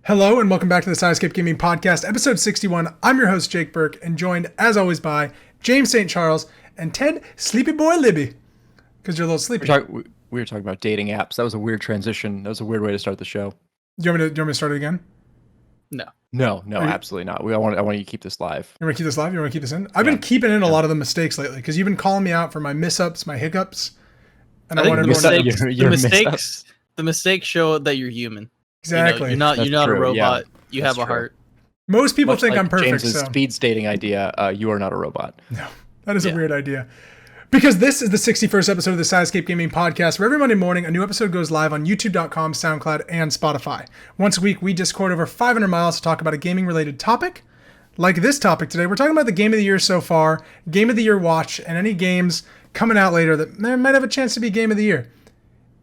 Hello and welcome back to the Sidescape Gaming Podcast, episode 61. I'm your host, Jake Burke, and joined, as always, by James St. Charles and Ted Sleepy Boy Libby. Because you're a little sleepy. We were talking about dating apps. That was a weird transition. That was a weird way to start the show. Do you want me to start it again? No, absolutely not. I want you to keep this live. You want to keep this live? You want to keep this in? I've been keeping in a lot of the mistakes lately, because you've been calling me out for my miss-ups, my hiccups. And I want everyone to... The mistakes show that you're human. Exactly. You're not a robot. Yeah, you have a heart. Most people think like I'm perfect. James's speed dating idea. You are not a robot. No, that is a weird idea. Because this is the 61st episode of the Sidescape Gaming Podcast, where every Monday morning a new episode goes live on YouTube.com, SoundCloud, and Spotify. Once a week, we Discord over 500 miles to talk about a gaming-related topic. Like this topic today, we're talking about the game of the year so far, game of the year watch, and any games coming out later that might have a chance to be game of the year.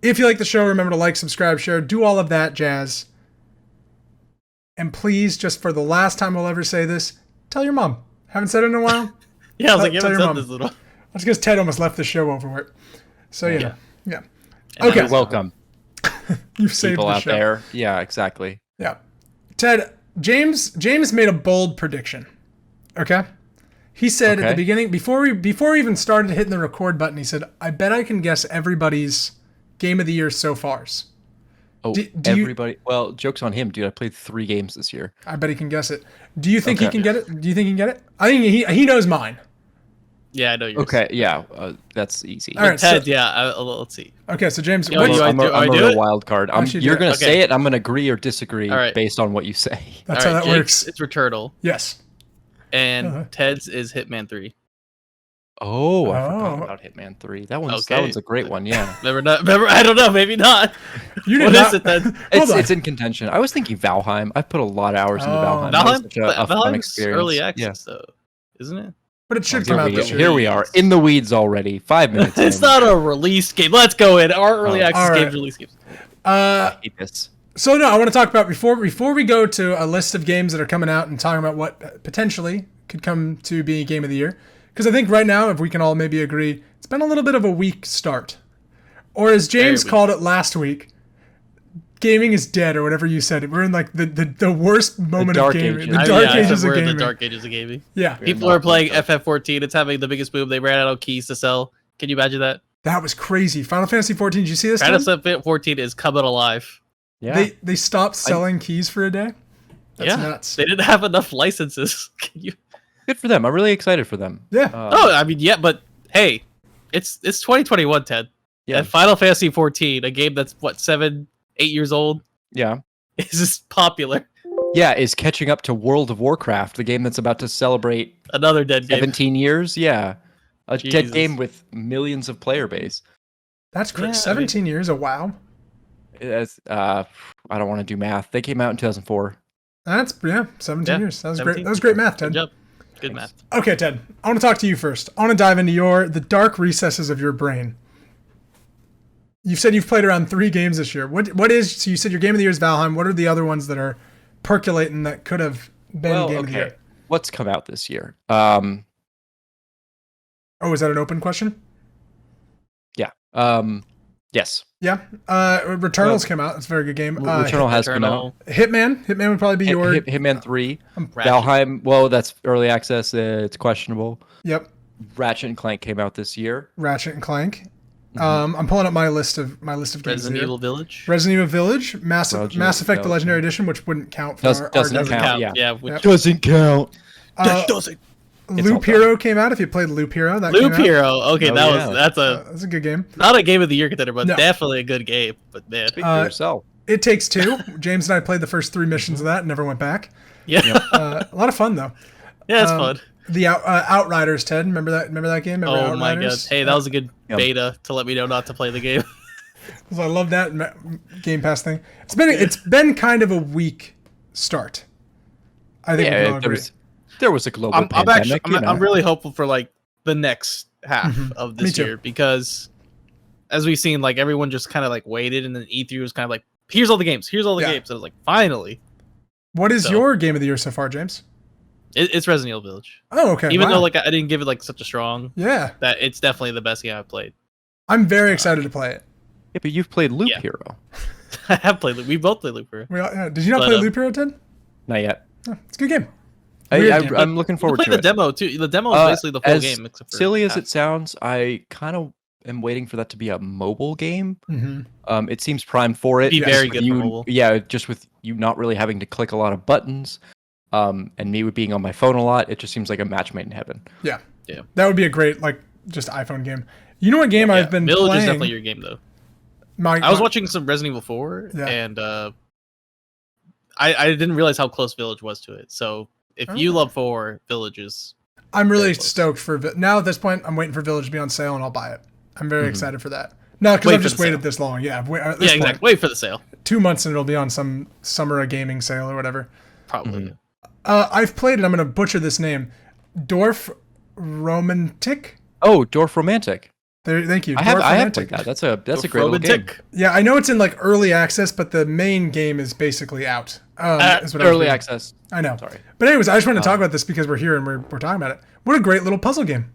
If you like the show, remember to like, subscribe, share, do all of that jazz. And please, just for the last time we'll ever say this, tell your mom. Haven't said it in a while? Yeah, I was like, you haven't said this little. That's because Ted almost left the show over it. So, yeah. And okay. You're welcome. You've saved people the out show. there. Yeah, exactly. Yeah. Ted, James made a bold prediction. Okay? He said at the beginning, before we even started hitting the record button, he said, I bet I can guess everybody's game of the year so fars. Oh, everybody. Well, joke's on him, dude. I played 3 games this year. I bet he can guess it. Do you think he can get it? Do you think he can get it? I think he knows mine. Yeah, I know yours. Okay, yeah. That's easy. All right, Ted, let's see. Okay, so James, I'm a real wild card. You're going to say it, I'm going to agree or disagree based on what you say. That's how that works. It's Returnal. Yes. And Ted's is Hitman 3. Oh, I forgot about Hitman 3. That one's a great one, yeah. Remember, I don't know, maybe not. What is it then? It's in contention. I was thinking Valheim. I've put a lot of hours into Valheim. Valheim? Fun experience. Early access, though, isn't it? But it should come out this year. Here we are, in the weeds already. 5 minutes It's not a release game. Let's go in. Our early access games, release games. I hate this. So, no, I want to talk about, before we go to a list of games that are coming out and talking about what potentially could come to be Game of the Year, because I think right now, if we can all maybe agree, it's been a little bit of a weak start. Or as James called it last week, gaming is dead, or whatever you said. We're in like the worst moment of gaming. The dark ages of gaming. The dark ages of gaming. Yeah. People are playing FF14. It's having the biggest boom. They ran out of keys to sell. Can you imagine that? That was crazy. Final Fantasy 14, did you see this? Final Fantasy 14 is coming alive. Yeah. They stopped selling keys for a day? That's nuts. They didn't have enough licenses. Good for them. I'm really excited for them. Yeah. But hey, it's 2021, Ted. Yeah. And Final Fantasy 14, a game that's 7-8 years old. Yeah. Is just popular. Yeah, is catching up to World of Warcraft, the game that's about to celebrate another dead game. 17 years. Yeah. A dead game with millions of player base. That's crazy. 17 years, a WoW. I don't want to do math. They came out in 2004. That's 17 years. That was great. That was great math, Ted. Good job. Good math. Okay, Ted. I want to talk to you first. I want to dive into the dark recesses of your brain. You've said you've played around 3 games this year. So you said your game of the year is Valheim. What are the other ones that are percolating that could have been game of the year? What's come out this year? Is that an open question? Yeah. Yes. Yeah. Returnal's come out. It's a very good game. Returnal has come out. Hitman would probably be your... Hitman 3. Valheim, well, that's early access. It's questionable. Yep. Ratchet and Clank came out this year. Ratchet and Clank. I'm pulling up my list of games. Resident Evil Village. Resident Evil Village. Mass Effect: The Legendary Edition, which wouldn't count for our doesn't count. Doesn't count. That doesn't. Loop Hero came out. If you played Loop Hero, Okay, that's a good game. Not a game of the year contender, but definitely a good game. But man, speak for yourself. It Takes Two. James and I played the first 3 missions of that and never went back. Yeah, a lot of fun though. Yeah, it's fun. The Outriders, Ted. Remember that game? Oh my god! Hey, that was a good beta to let me know not to play the game. So I love that Game Pass thing. It's been kind of a weak start. I think we can all agree. There was a global pandemic. I'm really hopeful for like the next half of this year, because as we've seen, like everyone just kind of like waited, and then E3 was kind of like, here's all the games. And I was like, finally. What is your game of the year so far, James? It's Resident Evil Village. Oh, okay. Even though like I didn't give it like such a strong, that it's definitely the best game I've played. I'm very excited to play it. Yeah, but you've played Loop Hero. I have played. We both played Loop Hero. Did you not play Loop Hero 10? Not yet. Oh, it's a good game. I'm looking forward to it. The demo too. The demo is basically the full game. Except for silly as it sounds, I kind of am waiting for that to be a mobile game. Mm-hmm. It seems primed for it. Be very good for mobile. Yeah, just with you not really having to click a lot of buttons, and me being on my phone a lot, it just seems like a match made in heaven. Yeah. That would be a great just iPhone game. You know what game I've been Village playing? Is definitely your game though. I was watching some Resident Evil 4, and I didn't realize how close Village was to it. So if you love 4, Village is. I'm really stoked for now. At this point, I'm waiting for Village to be on sale, and I'll buy it. I'm very excited for that. No, because I've just waited this long. Yeah, exactly. Wait for the sale. 2 months and it'll be on some summer gaming sale or whatever. Probably. I've played it. I'm going to butcher this name. Dorf Romantic. Oh, Dorf Romantic. Thank you. I have played that. That's a great little game. Yeah, I know it's in like early access, but the main game is basically out. Early access. I know. Sorry. But anyways, I just wanted to talk about this because we're here and we're talking about it. What a great little puzzle game.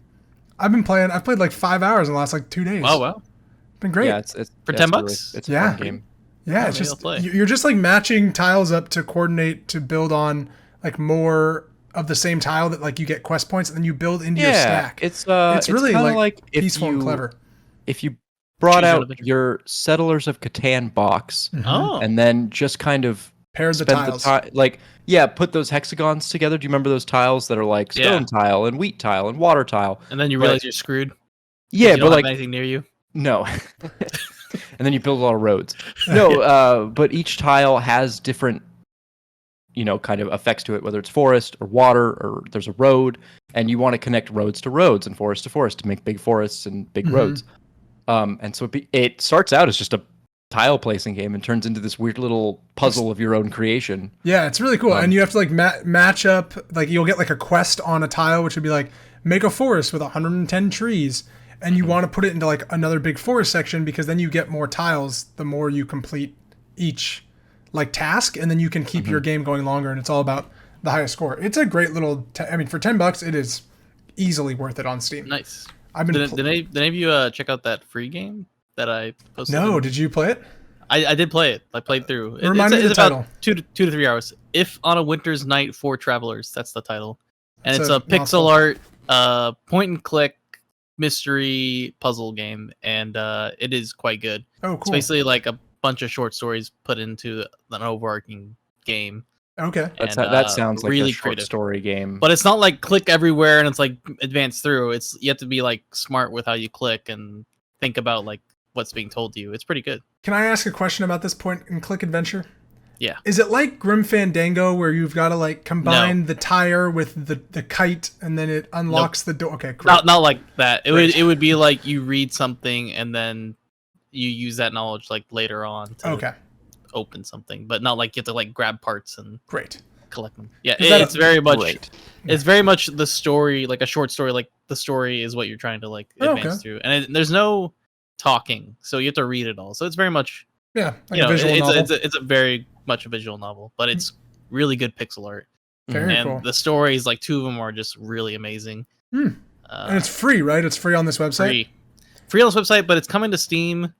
I've played like 5 hours in the last like 2 days. Oh wow. Been great. Yeah, it's for $10. It's a fun game. Yeah, it's just you're just like matching tiles up to coordinate to build on like more of the same tile that like you get quest points and then you build into your stack. It's really like peaceful and clever. If you brought out your Settlers of Catan box and then just kind of paired the tiles, put those hexagons together. Do you remember those tiles that are like stone tile and wheat tile and water tile? And then you realize you're screwed. Yeah, but don't have anything near you. No. And then you build a lot of roads. No, but each tile has different, kind of effects to it, whether it's forest or water or there's a road, and you want to connect roads to roads and forest to forest to make big forests and big roads. And so it starts out as just a tile placing game and turns into this weird little puzzle of your own creation. Yeah, it's really cool. And you have to like match up, like you'll get like a quest on a tile, which would be like make a forest with 110 trees. And you want to put it into like another big forest section because then you get more tiles the more you complete each like task, and then you can keep your game going longer, and it's all about the highest score. It's a great little for $10 it is easily worth it on Steam. Nice. Did any of you check out that free game that I posted? No, did you play it? I did play it. I played through. Remind me of the title. About 2 to 3 hours. If on a winter's night for travelers, that's the title. And it's a pixel art point and click mystery puzzle game, and it is quite good. Oh, cool. It's basically like a bunch of short stories put into an overarching game. Okay. That sounds like really a short story game. But it's not like click everywhere and it's like advance through. You have to be like smart with how you click and think about like what's being told to you. It's pretty good. Can I ask a question about this point and click adventure? Yeah. Is it like Grim Fandango where you've got to like combine the tire with the kite and then it unlocks the door? Okay, great. Not like that. It would be like you read something and then you use that knowledge like later on to open something, but not like you have to like grab parts and collect them. Yeah, it's very much it's very much the story, like a short story, like the story is what you're trying to like advance through. And there's no talking, so you have to read it all. So it's very much like a visual novel. It's a very much a visual novel, but it's really good pixel art. Very and cool. The stories, like 2 of them are just really amazing. And it's free, right? It's free on this website? Free on this website, but it's coming to Steam,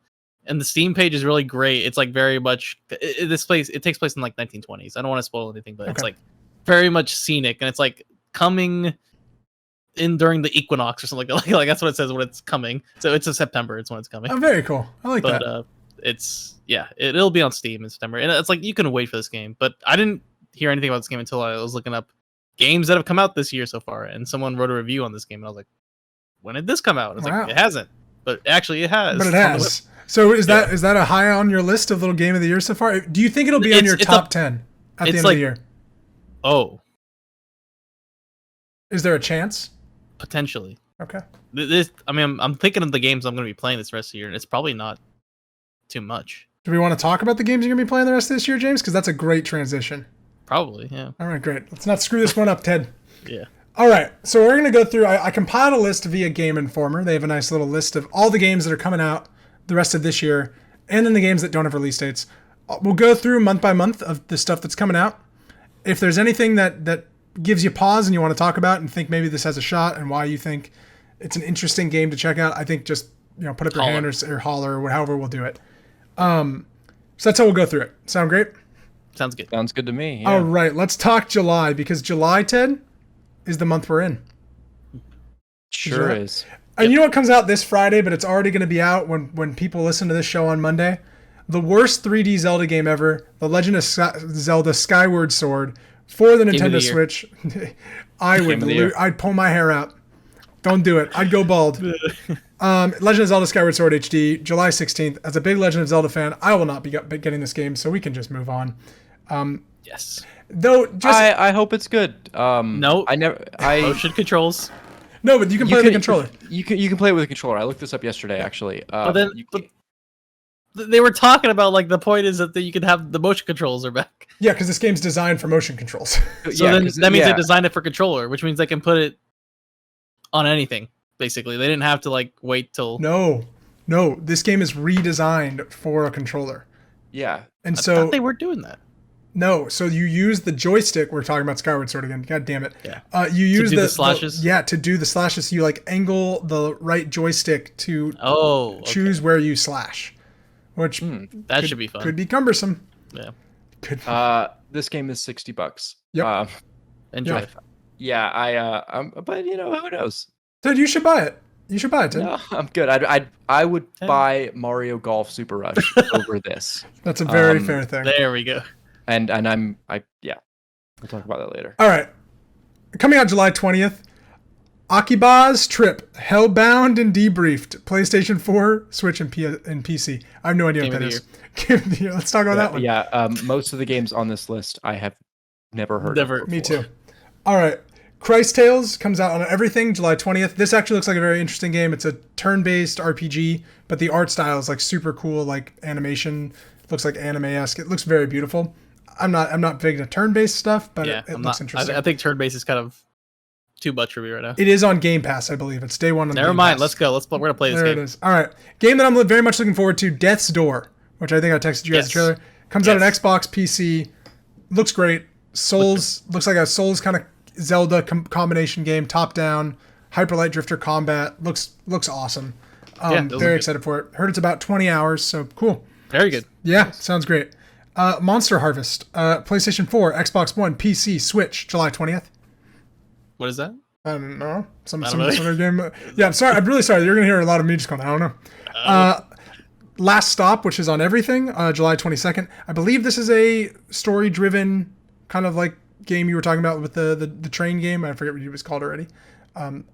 and the Steam page is really great. It's like very much it takes place in like 1920s. I don't want to spoil anything, but it's like very much scenic, and it's like coming in during the equinox or something like that's what it says when it's coming. So it's in September. It's when it's coming. Oh, very cool. I like that. It'll be on Steam in September, and it's like you can wait for this game. But I didn't hear anything about this game until I was looking up games that have come out this year so far, and someone wrote a review on this game, and I was like, "When did this come out?" I was like, "It hasn't," but actually, it has. But it has. So is that a high on your list of little game of the year so far? Do you think it'll be on your top 10 at the end of the year? Oh, is there a chance? Potentially. Okay. I'm thinking of the games I'm going to be playing this rest of the year, and it's probably not too much. Do we want to talk about the games you're going to be playing the rest of this year, James? Because that's a great transition. Probably, yeah. All right, great. Let's not screw this one up, Ted. Yeah. All right, so we're going to go through. I compiled a list via Game Informer. They have a nice little list of all the games that are coming out the rest of this year, and then the games that don't have release dates. We'll go through month by month of the stuff that's coming out. If there's anything that gives you pause and you want to talk about and think maybe this has a shot and why you think it's an interesting game to check out, I think just put up your hand or holler or however we'll do it. So that's how we'll go through it. Sound great? Sounds good. Sounds good to me. Yeah. All right, let's talk July, because July, Ted, is the month we're in. Sure is. And you know what comes out this Friday, but it's already going to be out when people listen to this show on Monday? The worst 3D Zelda game ever, The Legend of Zelda Skyward Sword, for the Nintendo Switch. I'd pull my hair out. Don't do it. I'd go bald. Legend of Zelda Skyward Sword HD, July 16th. As a big Legend of Zelda fan, I will not be getting this game, so we can just move on. Yes. Though, I hope it's good. No. Motion controls. No, but you can play with the controller. You can play it with a controller. I looked this up yesterday, actually. But they were talking about, like, the point is that you can have the motion controls are back. Yeah, because this game's designed for motion controls. So then that means they designed it for controller, which means they can put it on anything, basically. They didn't have to, like, wait till... No. This game is redesigned for a controller. Yeah. And I thought they were doing that. No, so you use the joystick. We're talking about Skyward Sword again. God damn it. Yeah. You use the slashes? to do the slashes. You, like, angle the right joystick to choose where you slash. Which that should be fun. Could be cumbersome. Yeah. This game is $60. Yep. Enjoy it. Yeah, but who knows? Dude, you should buy it. Ted. No, I'm good. I would buy Mario Golf Super Rush over this. That's a very fair thing. There we go. And we'll talk about that later. All right. Coming out July 20th, Akiba's Trip, Hellbound and Debriefed, PlayStation 4, Switch, and PC. I have no idea what that is. Let's talk about that one. Yeah, most of the games on this list I have never heard of before. Me too. All right. Christ Tales comes out on everything July 20th. This actually looks like a very interesting game. It's a turn-based RPG, but the art style is, like, super cool, like animation. It looks like anime-esque. It looks very beautiful. I'm not big into turn-based stuff, but it looks interesting. I think turn-based is kind of too much for me right now. It is on Game Pass, I believe. It's day one on Never Game mind. Pass. Let's go. We're gonna play this game. There it is. All right, game that I'm very much looking forward to. Death's Door, which I think I texted you guys the trailer. Comes out on Xbox, PC. Looks great. Souls looks like a Souls kind of Zelda combination game. Top down, Hyperlight Drifter combat. Looks awesome. Very excited for it. Heard it's about 20 hours, so cool. Very good. Yeah, sounds great. Monster Harvest, PlayStation 4, Xbox One, PC, Switch, July 20th. What is that? I don't know. Some sort of game. Yeah, I'm sorry. I'm really sorry. You're going to hear a lot of me just going, I don't know. Last Stop, which is on everything, July 22nd. I believe this is a story-driven kind of like game you were talking about with the train game. I forget what it was called already.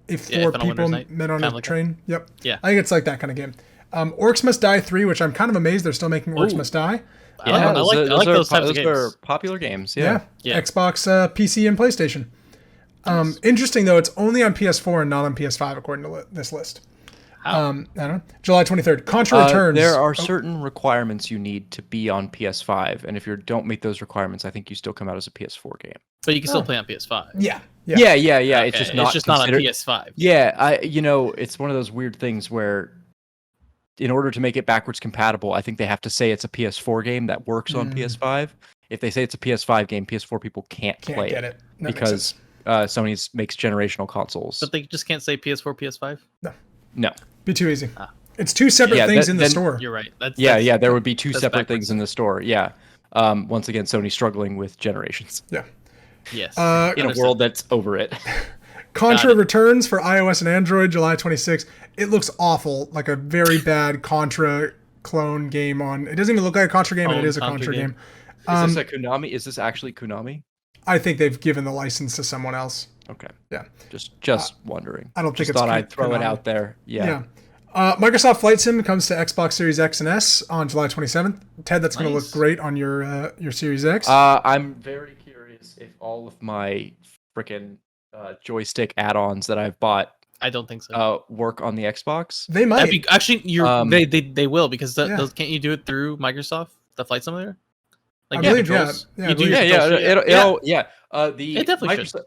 If four people met on a train. Yep. Yeah. I think it's like that kind of game. Orcs Must Die 3, which I'm kind of amazed they're still making Orcs Must Die. Yeah, I like those types of games. Those are popular games. Yeah. Xbox, PC, and PlayStation. Interesting, though, it's only on PS4 and not on PS5, according to this list. I don't know. July 23rd. Contra Returns. There are certain requirements you need to be on PS5, and if you don't meet those requirements, I think you still come out as a PS4 game. But you can still play on PS5. Yeah. Okay. It's just not on PS5. Yeah, it's one of those weird things where, in order to make it backwards compatible, I think they have to say it's a PS4 game that works on PS5. If they say it's a PS5 game, PS4 people can't play it because Sony makes generational consoles. But they just can't say PS4, PS5? No. Be too easy. It's two separate things in the store. You're right. There would be two separate things in the store. Yeah. Once again, Sony's struggling with generations. Yeah. Yes. In a world that's over it. Contra returns for iOS and Android, July 26th. It looks awful, like a very bad Contra clone game on. It doesn't even look like a Contra game, and it is a Contra game. Is this a Konami? Is this actually Konami? I think they've given the license to someone else. Okay. Yeah. Just wondering. I don't think thought I'd throw it out there. Yeah. Microsoft Flight Sim comes to Xbox Series X and S on July 27th. Ted, that's going to look great on your Series X. I'm very curious if all of my freaking joystick add-ons that I've bought, I don't think so. Work on the Xbox. They might. Actually, they will, because those, can't you do it through Microsoft, the Flight Simulator? Like, I believe,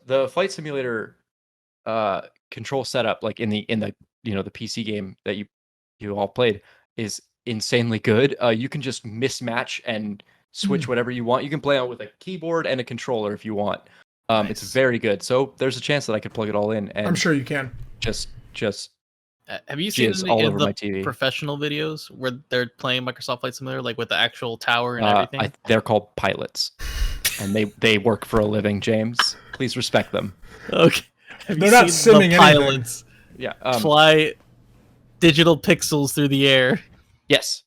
The Flight Simulator control setup, like in the the PC game that you all played, is insanely good. You can just mismatch and switch whatever you want. You can play on with a keyboard and a controller if you want. It's very good. So there's a chance that I could plug it all in. And I'm sure you can. Just Have you seen all any over of my the TV. professional videos where they're playing Microsoft Flight Simulator, like with the actual tower and everything? They're called pilots, and they work for a living. James, please respect them. Okay. They're not simming the pilots Yeah. fly digital pixels through the air? Yes.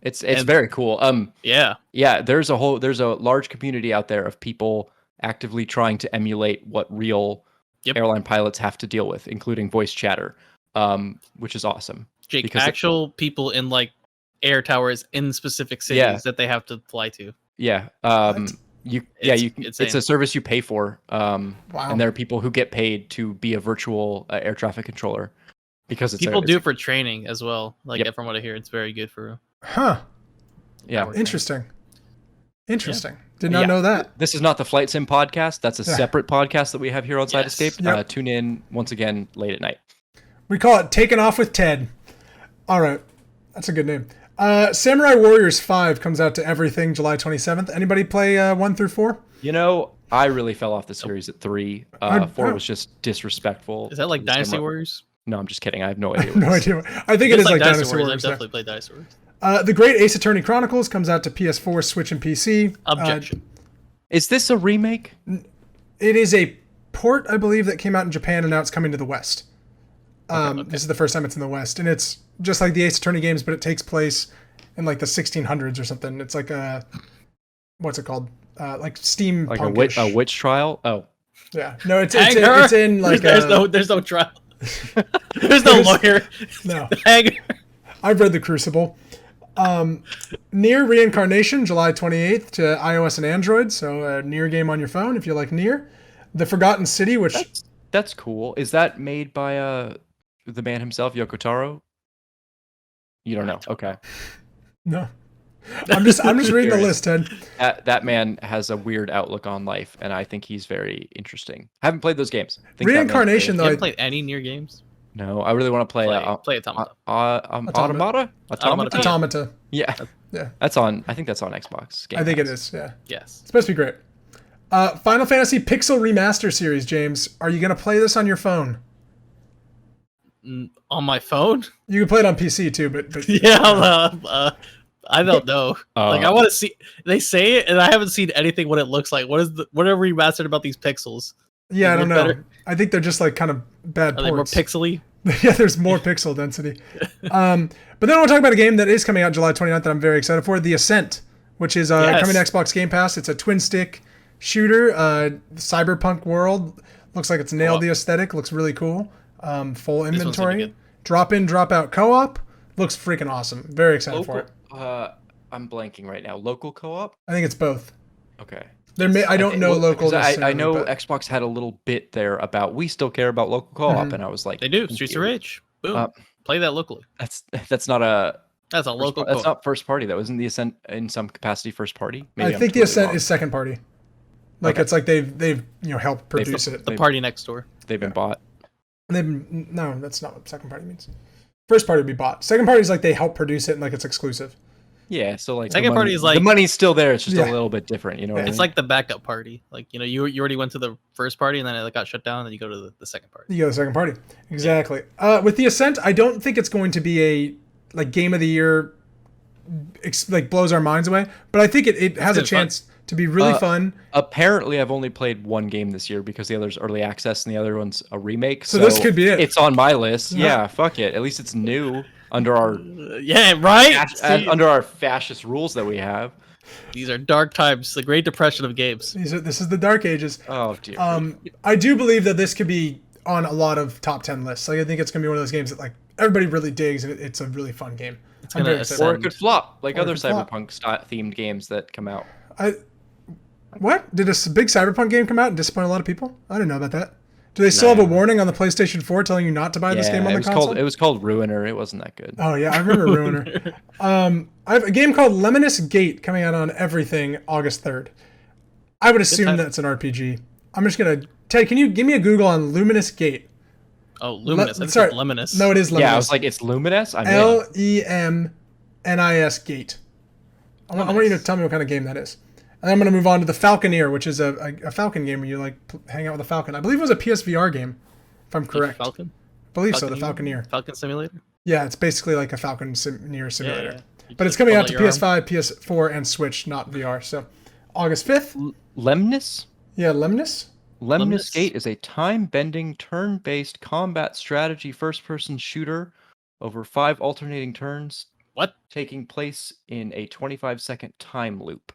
It's very cool. Yeah. There's a large community out there of people actively trying to emulate what real airline pilots have to deal with, including voice chatter, which is awesome. Jake, actual people in like air towers in specific cities that they have to fly to. Yeah. It's a service you pay for. And there are people who get paid to be a virtual air traffic controller because people do it for training as well. Like from what I hear, it's very good for. Huh. Yeah. Interesting. Did not know that. This is not the Flight Sim podcast. That's a separate podcast that we have here on Side Escape. Yep. Tune in once again late at night. We call it Taking Off with Ted. All right. That's a good name. Samurai Warriors 5 comes out to everything July 27th. Anybody play 1 through 4? You know, I really fell off the series at 3. 4 was just disrespectful. Is that like Dynasty Warriors? No, I'm just kidding. I have no idea. No idea. I think it is like Dynasty Warriors. I've definitely played Dynasty Warriors. The Great Ace Attorney Chronicles comes out to PS4, Switch, and PC. Objection. Is this a remake? It is a port, I believe, that came out in Japan, and now it's coming to the West. This is the first time it's in the West, and it's just like the Ace Attorney games, but it takes place in like the 1600s or something. It's like what's it called? Like steam, like a witch trial. Oh, yeah. No, it's in like there's no trial. There's no lawyer. No. Hanger. I've read The Crucible. Nier Reincarnation, July 28th to iOS and Android. So a Nier game on your phone if you like Nier. The Forgotten City, which that's cool. Is that made by the man himself, Yoko Taro? You don't know. Okay. No. I'm just reading the list, Ted. That man has a weird outlook on life, and I think he's very interesting. I haven't played those games. Reincarnation, though. You haven't played any Nier games? No, I really want to play Automata. Automata. Yeah. That's on. I think that's on Xbox. I think it is. Yeah. Yes. It's supposed to be great. Final Fantasy Pixel Remaster series, James. Are you gonna play this on your phone? On my phone? You can play it on PC too, but yeah. I don't know. Like I want to see. They say it, and I haven't seen anything. What it looks like. What are remastered about these pixels? Yeah, I don't know. Better? I think they're just like kind of bad ports. They more pixely? Yeah, there's more pixel density. But then I want to talk about a game that is coming out July 29th that I'm very excited for, The Ascent, which is coming to Xbox Game Pass. It's a twin stick shooter, cyberpunk world. Looks like it's nailed the aesthetic. Looks really cool. Full inventory. Drop in, drop out co-op. Looks freaking awesome. Very excited for it. I'm blanking right now. Local co-op? I think it's both. Okay. I don't know local. I know Xbox had a little bit there about we still care about local co-op, and I was like, they do. Streets of Rage. Boom. Play that locally. That's not a. That's a local. That's not first party. That wasn't the Ascent in some capacity first party. Maybe I think the Ascent is second party. Like it's like they've helped produce it. The party next door. They've been bought. No, that's not what second party means. First party would be bought. Second party is like they help produce it and like it's exclusive. Yeah, so like second party is like the money's still there. It's just a little bit different, you know. What I mean? Like the backup party. Like you already went to the first party and then it got shut down. And then you go to the second party. You go to the second party, exactly. With the Ascent, I don't think it's going to be a like game of the year, like blows our minds away. But I think it has a chance to be really fun. Apparently, I've only played one game this year because the other's early access and the other one's a remake. So this could be it. It's on my list. Yeah, fuck it. At least it's new. Under our under our fascist rules that we have. These are dark times, the Great Depression of games. This is the dark ages. Oh dear. I do believe that this could be on a lot of top 10 lists. Like I think it's gonna be one of those games that like everybody really digs, and it's a really fun game. Or it could flop, like other cyberpunk themed games that come out. What? Did a big cyberpunk game come out and disappoint a lot of people? I didn't know about that. Do they still have a warning on the PlayStation 4 telling you not to buy this game on the console? It was called Ruiner. It wasn't that good. Oh, yeah. I remember Ruiner. I have a game called Luminous Gate coming out on everything August 3rd. I would assume that's an RPG. I'm just going to... Ted, can you give me a Google on Luminous Gate? Oh, Luminous. Sorry. It's Luminous. No, it is Luminous. Yeah, I was like, it's Luminous? Lemnis Gate. I want you to tell me what kind of game that is. And I'm going to move on to the Falconeer, which is a Falcon game where you like hang out with a falcon. I believe it was a PSVR game, if I'm correct. Falcon? believe so. The Falconeer. Falcon Simulator. Yeah, it's basically like a Falconeer simulator. Yeah. But it's coming out to PS5, PS4, and Switch, not VR. So, August 5th. Lemnis? Yeah, Lemnis. Lemnis Gate is a time-bending, turn-based combat strategy first-person shooter over 5 alternating turns. What? Taking place in a 25-second time loop.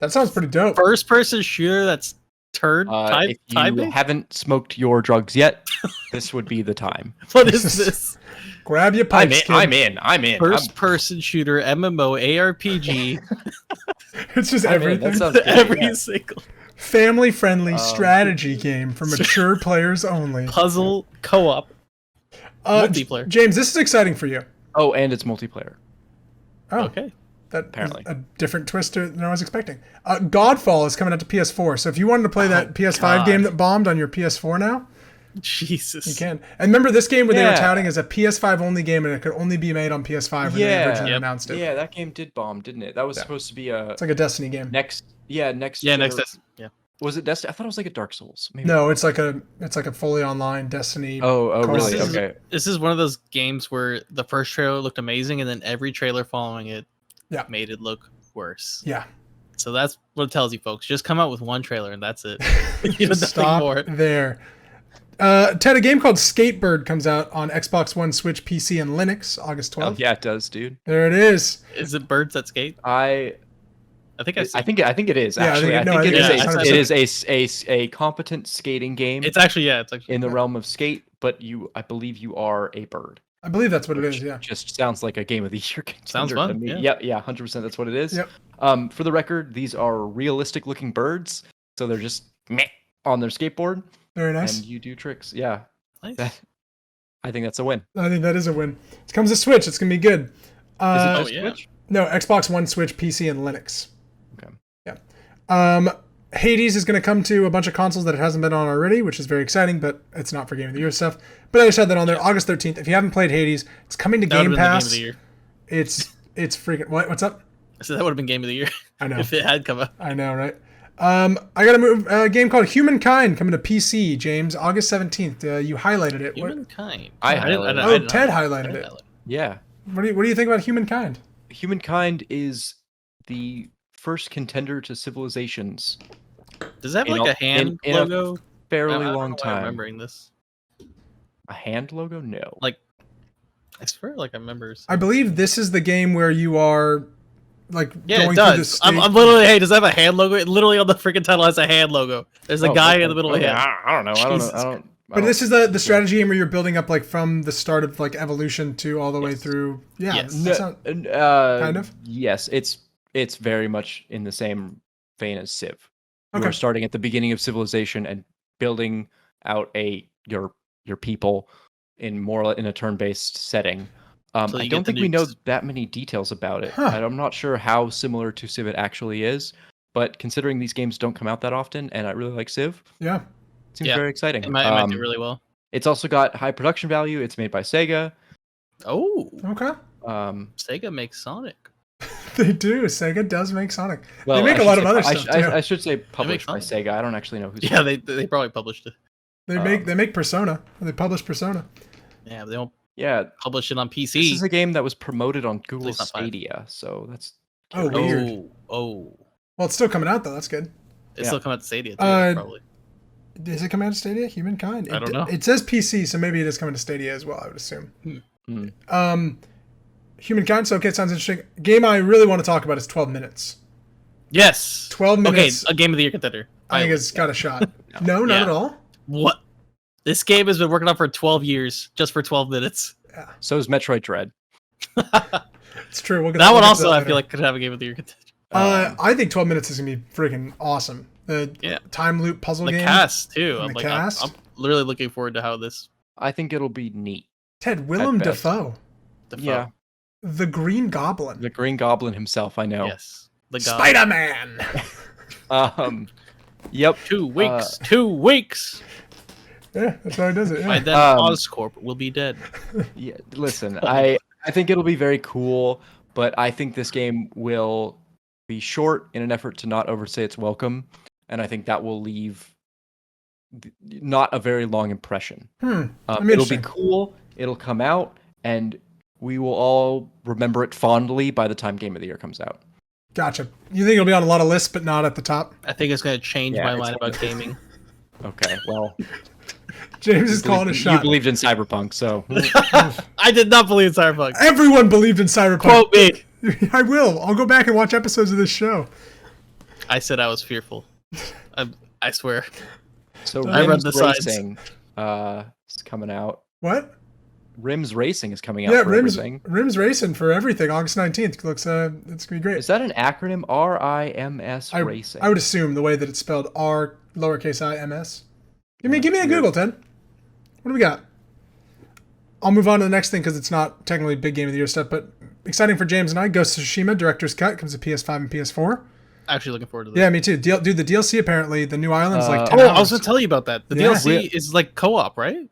That sounds pretty dope. First-person shooter that's time. If you haven't smoked your drugs yet, this would be the time. What is this? Grab your pipes, I'm in. First-person shooter, MMO, ARPG. It's just everything. That sounds good, Every single family-friendly strategy game for mature players only. Puzzle co-op. Multiplayer. James, this is exciting for you. Oh, and it's multiplayer. Oh, okay. That apparently a different twist than I was expecting. Godfall is coming out to PS4, so if you wanted to play that PS5 game that bombed on your PS4 now, Jesus, you can. And remember this game where they were touting as a PS5 only game and it could only be made on PS5 when they originally announced it. Yeah, that game did bomb, didn't it? That was supposed to be it's like a Destiny game. Next. Was it Destiny? I thought it was like a Dark Souls. Maybe. No, it's like a fully online Destiny. Oh, really? Okay. This is one of those games where the first trailer looked amazing, and then every trailer following it made it look worse. Yeah. So that's what it tells you, folks. Just come out with one trailer, and that's it. Just stop there. Ted, a game called Skatebird comes out on Xbox One, Switch, PC, and Linux August 12th. Oh, yeah, it does, dude. There it is. Is it birds that skate? I think it is. Yeah, actually, I think it is a competent skating game. It's actually in the realm of skate, but I believe you are a bird. I believe that's what it is. Yeah, just sounds like a game of the year contender. Sounds fun. To me. Yeah, 100%. That's what it is. Yep. For the record, these are realistic-looking birds, so they're just meh on their skateboard. Very nice. And you do tricks. Yeah. Nice. I think that's a win. I think that is a win. It comes to Switch. It's gonna be good. Is it just Switch? No, Xbox One, Switch, PC, and Linux. Okay. Yeah. Hades is going to come to a bunch of consoles that it hasn't been on already, which is very exciting, but it's not for Game of the Year stuff. But I just had that on there. August 13th. If you haven't played Hades, it's coming to Game Pass. The Game of the Year. It's freaking... What's up? So that would have been Game of the Year. I know. If it had come out. I know, right? I got a game called Humankind coming to PC, James, August 17th. You highlighted it. Humankind. I highlighted it. Ted highlighted it. Yeah. What do you think about Humankind? Humankind is the first contender to Civilizations. Does that have like a hand logo? A fairly long time. I'm remembering this. A hand logo? No. Like, I swear, like I remember. I believe this is the game where you are, like, going through the state. I'm literally. Hey, does that have a hand logo? It literally on the freaking title has a hand logo. There's a guy in the middle of the hand. I don't know. But this is the strategy game where you're building up like from the start of like evolution to all the way through. Yeah. Yes. Kind of. Yes, it's very much in the same vein as Civ. You Okay. are starting at the beginning of civilization and building out your people in a turn-based setting. I don't think we know that many details about it. I'm not sure how similar to Civ it actually is, but considering these games don't come out that often, and I really like Civ, yeah, it seems very exciting. It might do really well. It's also got high production value. It's made by Sega. Oh, okay. Sega makes Sonic. They do. Sega does make Sonic. Well, they make a lot of other stuff too. I should say published by Sega. I don't actually know who's. Yeah, they probably published it. They make Persona. They publish Persona. Yeah, but they don't. Yeah, publish it on PC. This is a game that was promoted on Google Stadia, so that's. Weird. Oh. Well, it's still coming out though. That's good. It's still coming out to Stadia too, probably. Is it coming out to Stadia? Humankind. I don't know. It says PC, so maybe it is coming to Stadia as well. I would assume. Humankind. So okay, it sounds interesting. Game I really want to talk about is 12 Minutes. Yes. 12 minutes. Okay, a Game of the Year contender. I think it's got a shot. No, not at all. What? This game has been working on for 12 years, just for 12 minutes. Yeah. So is Metroid Dread. It's true. That one also, I feel like, could have a Game of the Year contender. I think 12 minutes is gonna be freaking awesome. The time loop puzzle game. The cast too. I'm literally looking forward to how this. I think it'll be neat. Ted, Willem Dafoe. Yeah. The Green Goblin. The Green Goblin himself. I know. Yes. Spider-Man. Yep. 2 weeks. 2 weeks. Yeah, that's how he does it. Yeah. By then, Oscorp will be dead. Yeah. Listen, I think it'll be very cool, but I think this game will be short in an effort to not overstay its welcome, and I think that will leave not a very long impression. It'll be cool. It'll come out, and we will all remember it fondly by the time Game of the Year comes out. Gotcha. You think it'll be on a lot of lists, but not at the top? I think it's going to change my mind about gaming. Okay, well... James is calling a shot. You believed in Cyberpunk, so... I did not believe in Cyberpunk. Everyone believed in Cyberpunk. Quote me. I will. I'll go back and watch episodes of this show. I said I was fearful. I swear. So I read Rims the Racing is coming out. What? Rims Racing is coming out for everything. Rims Racing for everything. August 19th. Looks, it's going to be great. Is that an acronym? RIMS Racing? I would assume the way that it's spelled R lowercase I M S. Give me a Google, Ted. What do we got? I'll move on to the next thing because it's not technically big Game of the Year stuff, but exciting for James and I. Ghost of Tsushima Director's Cut comes to PS5 and PS4. Actually looking forward to this. Yeah, me too. Dude, the DLC apparently, the new island's like 10 I hours. was going to tell you about that. The DLC is like co-op, right?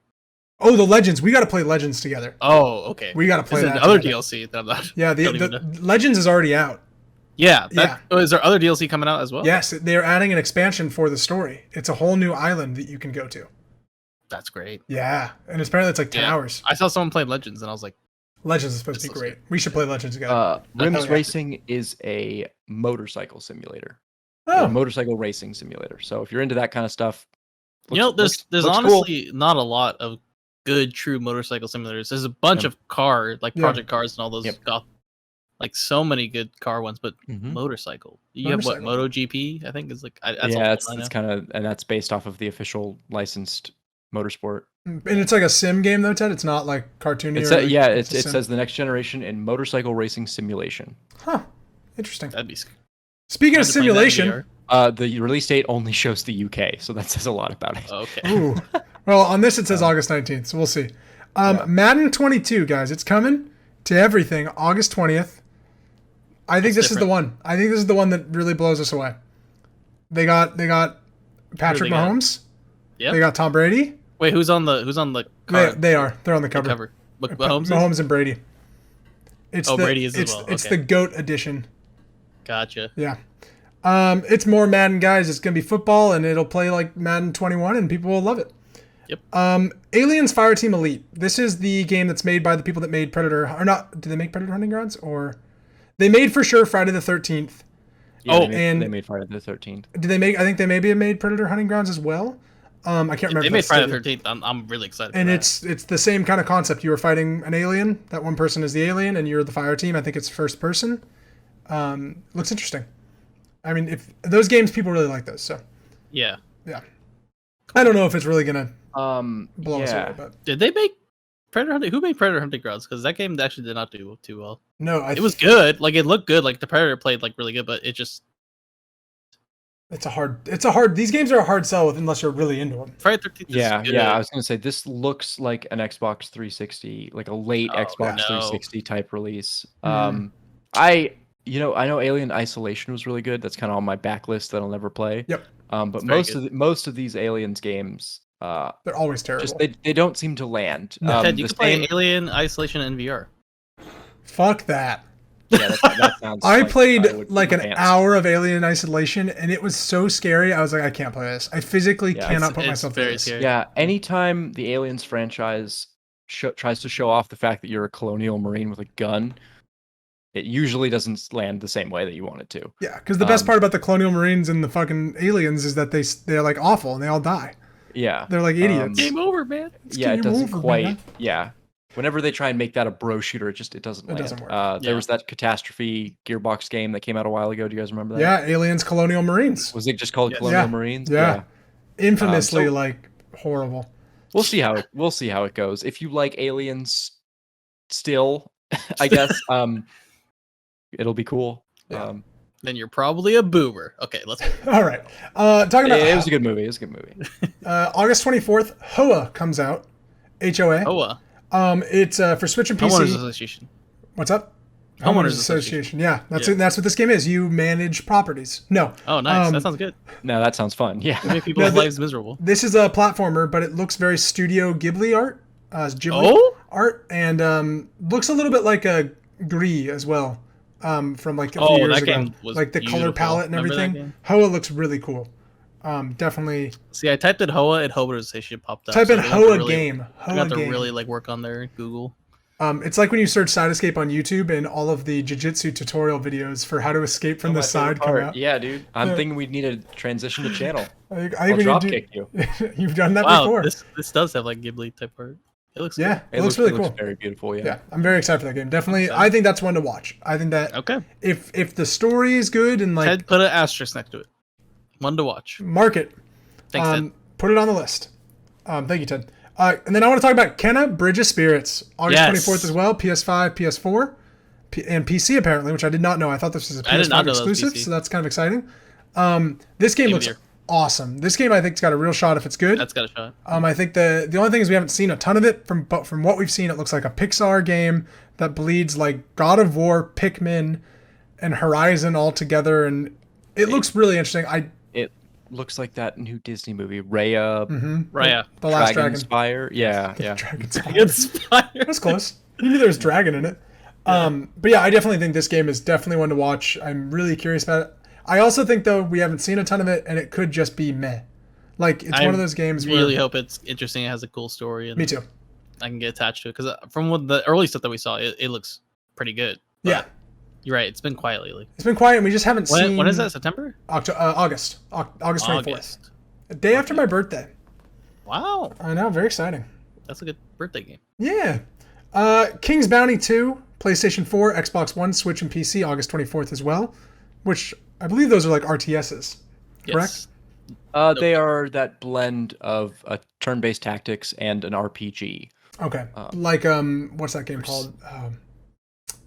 Oh, the Legends. We got to play Legends together. Oh, okay. We got to play that. Other DLC that I'm not. Yeah, the Legends is already out. Yeah. Is there other DLC coming out as well? Yes, they're adding an expansion for the story. It's a whole new island that you can go to. That's great. Yeah, and apparently it's like 10 hours. I saw someone play Legends, and I was like, Legends is supposed to be great. We should play Legends together. Rims Racing is a motorcycle simulator. Oh. A motorcycle racing simulator. So if you're into that kind of stuff... there's honestly not a lot of good, true motorcycle simulators. There's a bunch of Project Cars and all those like so many good car ones, but motorcycle. You have what, MotoGP, I think is like... it's kind of... And that's based off of the official licensed motorsport. And it's like a sim game though, Ted? It's not like cartoony? It says the next generation in motorcycle racing simulation. Huh. Interesting. That'd be... Speaking of simulation... the release date only shows the UK, so that says a lot about it. Okay. Ooh. Well, on this it says August 19th, so we'll see. Madden 22, guys. It's coming to everything August 20th. I think this is the one. I think this is the one that really blows us away. They got Patrick Mahomes. Yeah. They got Tom Brady. Wait, who's on the card? They're on the cover. Mahomes and Brady. Brady is as well. It's the GOAT edition. Gotcha. Yeah. It's more Madden, guys. It's going to be football, and it'll play like Madden 21, and people will love it. Yep. Aliens Fireteam Elite. This is the game that's made by the people that made Predator. Or not? Did they make Predator Hunting Grounds? Or they made for sure Friday the 13th. Yeah, they made Friday the 13th. Did they make? I think they maybe have made Predator Hunting Grounds as well. I can't remember. They made Friday the 13th. I'm really excited. And it's the same kind of concept. You are fighting an alien. That one person is the alien, and you're the fire team. I think it's first person. Looks interesting. I mean, if those games, people really like those. So yeah. I don't know if it's really gonna blow us away. But did they make Predator Hunting? Who made Predator Hunting Grounds? Because that game actually did not do too well. No, it was good. Like it looked good. Like the Predator played like really good, but it just. It's a hard. These games are a hard sell unless you're really into them. Friday 13th. Yeah. I was gonna say this looks like an Xbox 360, like a late Xbox 360 type release. I know Alien Isolation was really good. That's kind of on my backlist that I'll never play. Yep. But most of these Aliens games, they're always terrible. Just they don't seem to land. No. Ted, you can play Alien Isolation in VR. Fuck that. Yeah, that sounds. I played like an hour of Alien Isolation, and it was so scary. I was like, I can't play this. I physically cannot put myself through this. Scary. Yeah, anytime the Aliens franchise tries to show off the fact that you're a Colonial Marine with a gun, it usually doesn't land the same way that you want it to. Yeah, because the best part about the Colonial Marines and the fucking aliens is that they're like awful and they all die. Yeah, they're like idiots. Game over, man. It doesn't quite. Man. Yeah. Whenever they try and make that a bro shooter, it doesn't land. Doesn't work. There was that Catastrophe Gearbox game that came out a while ago. Do you guys remember that? Yeah, Aliens Colonial Marines. Was it just called Colonial Marines? Yeah. Infamously horrible. We'll see how it goes. If you like Aliens still, I guess it'll be cool. Yeah. Then you're probably a boomer. Okay, let's go. All right. Talking about it was a good movie. August 24th, HOA comes out. HOA. HOA. It's for Switch and PC. Homeowners Association. What's up? Homeowners Association. Yeah, that's what this game is. You manage properties. No. Oh, nice. That sounds good. No, that sounds fun. Yeah. Make people's lives miserable. This is a platformer, but it looks very Studio Ghibli art. Art, and looks a little bit like a Gris as well. From like a few years ago. Like the color palette and everything. HOA looks really cool. Definitely. See, I typed in HOA and Homeowners Association popped up. Type in HOA game. You have to really like work on their Google. It's like when you search side escape on YouTube and all of the jiu-jitsu tutorial videos for how to escape from the side come out. Yeah, dude. I'm thinking we need to transition to channel. I'll drop kick you. You've done that before. This does have like Ghibli type art. It looks good. It looks really cool. Looks very beautiful. Yeah. I'm very excited for that game. Definitely, I think that's one to watch. I think that if the story is good and like Ted, put an asterisk next to it. One to watch. Mark it. Thanks, Ted. Put it on the list. Thank you, Ted. And then I want to talk about Kenna Bridge of Spirits, August 24th as well, PS5, PS4, and PC apparently, which I did not know. I thought this was a PS5 exclusive, so that's kind of exciting. This game looks awesome. This game I think's got a real shot if it's good. That's got a shot. I think the only thing is we haven't seen a ton of it but from what we've seen, it looks like a Pixar game that bleeds like God of War, Pikmin, and Horizon all together, and it looks really interesting. It looks like that new Disney movie, Raya. Raya. The Last Dragon. Spire. Yeah. Dragon Spire. That's close. You knew there was dragon in it. But yeah, I definitely think this game is definitely one to watch. I'm really curious about it. I also think though we haven't seen a ton of it, and it could just be meh. Like it's one of those games. I really hope it's interesting. It has a cool story. And me too. I can get attached to it because from the early stuff that we saw, it looks pretty good. Yeah. You're right. It's been quiet lately. It's been quiet, and we just haven't seen. When is that? September? August 24th. A day after my birthday. Wow. I know. Very exciting. That's a good birthday game. Yeah. King's Bounty 2, PlayStation 4, Xbox One, Switch, and PC, August 24th as well. Which I believe those are like RTSs. Correct? Yes. They are that blend of a turn-based tactics and an RPG. Okay. Like what's that game called?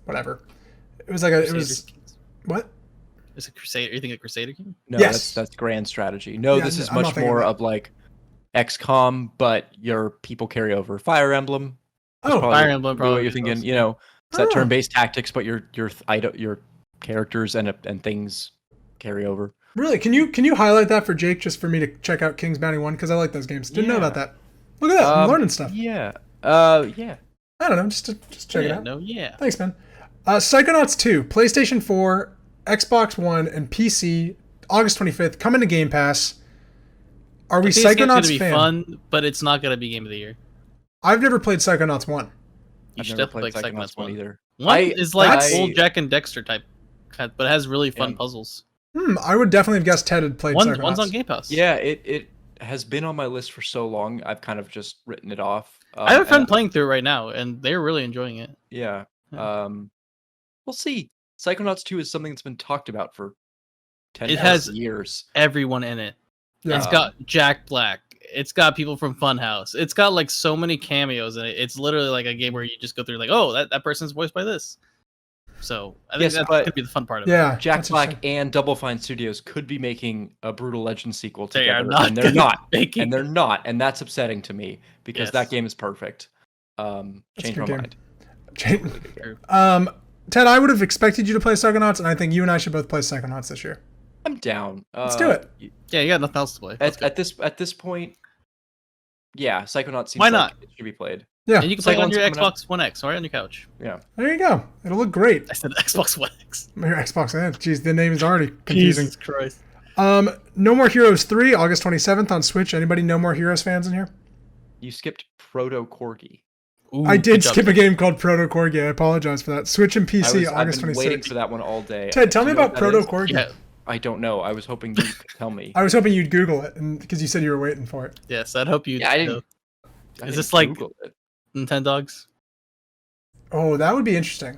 Whatever. It was like a. It was what? Is it Crusader? You think a Crusader game? No, yes. that's Grand Strategy. No, this is much more of like XCOM, but your people carry over. Fire Emblem. Fire Emblem. Probably what you're thinking. You know, it's that turn-based tactics, but your characters and things carry over. Really? Can you highlight that for Jake just for me to check out King's Bounty 1 because I like those games. Didn't know about that. Look at that. I'm learning stuff. Yeah. I don't know. Just check it out. Thanks, man. Psychonauts 2, PlayStation 4, Xbox One, and PC, August 25th, coming to Game Pass. Are we Psychonauts fans? It's going to be fun, but it's not going to be Game of the Year. I've never played Psychonauts 1. You should definitely play Psychonauts 1 either. One is like old Jack and Dexter type, but it has really fun puzzles. I would definitely have guessed Ted had played Psychonauts. One's on Game Pass. Yeah, it has been on my list for so long. I've kind of just written it off. I have a friend playing through it right now, and they're really enjoying it. Yeah. We'll see. Psychonauts 2 is something that's been talked about for 10 years. It has everyone in it. Yeah. It's got Jack Black. It's got people from Funhouse. It's got like so many cameos in it. It's literally like a game where you just go through like, oh, that person's voiced by this. So I think that's going to be the fun part of it. Yeah, Jack Black and Double Fine Studios could be making a Brutal Legend sequel together, and they're not, and that's upsetting to me because that game is perfect. Changed my mind. Ted, I would have expected you to play Psychonauts, and I think you and I should both play Psychonauts this year. I'm down. Let's do it. Yeah, you got nothing else to play. At this point, yeah, Psychonauts seems Why not? Like it should be played. Yeah, and you can play it on your Xbox One X, right on your couch. Yeah, there you go. It'll look great. I said Xbox One X. Your Xbox One X. Jeez, the name is already confusing. Jesus Christ. No More Heroes 3, August 27th on Switch. Anybody No More Heroes fans in here? You skipped Proto Corgi. Ooh, I did skip a game called Proto Corgi. I apologize for that. Switch and PC, August 26th. I've been waiting for that one all day. Ted, tell me about Proto Corgi. Yeah. I don't know. I was hoping you could tell me. I was hoping you'd Google it, because you said you were waiting for it. Yes, I'd hope you. Yeah, I didn't. Is this like Nintendogs? Oh, that would be interesting.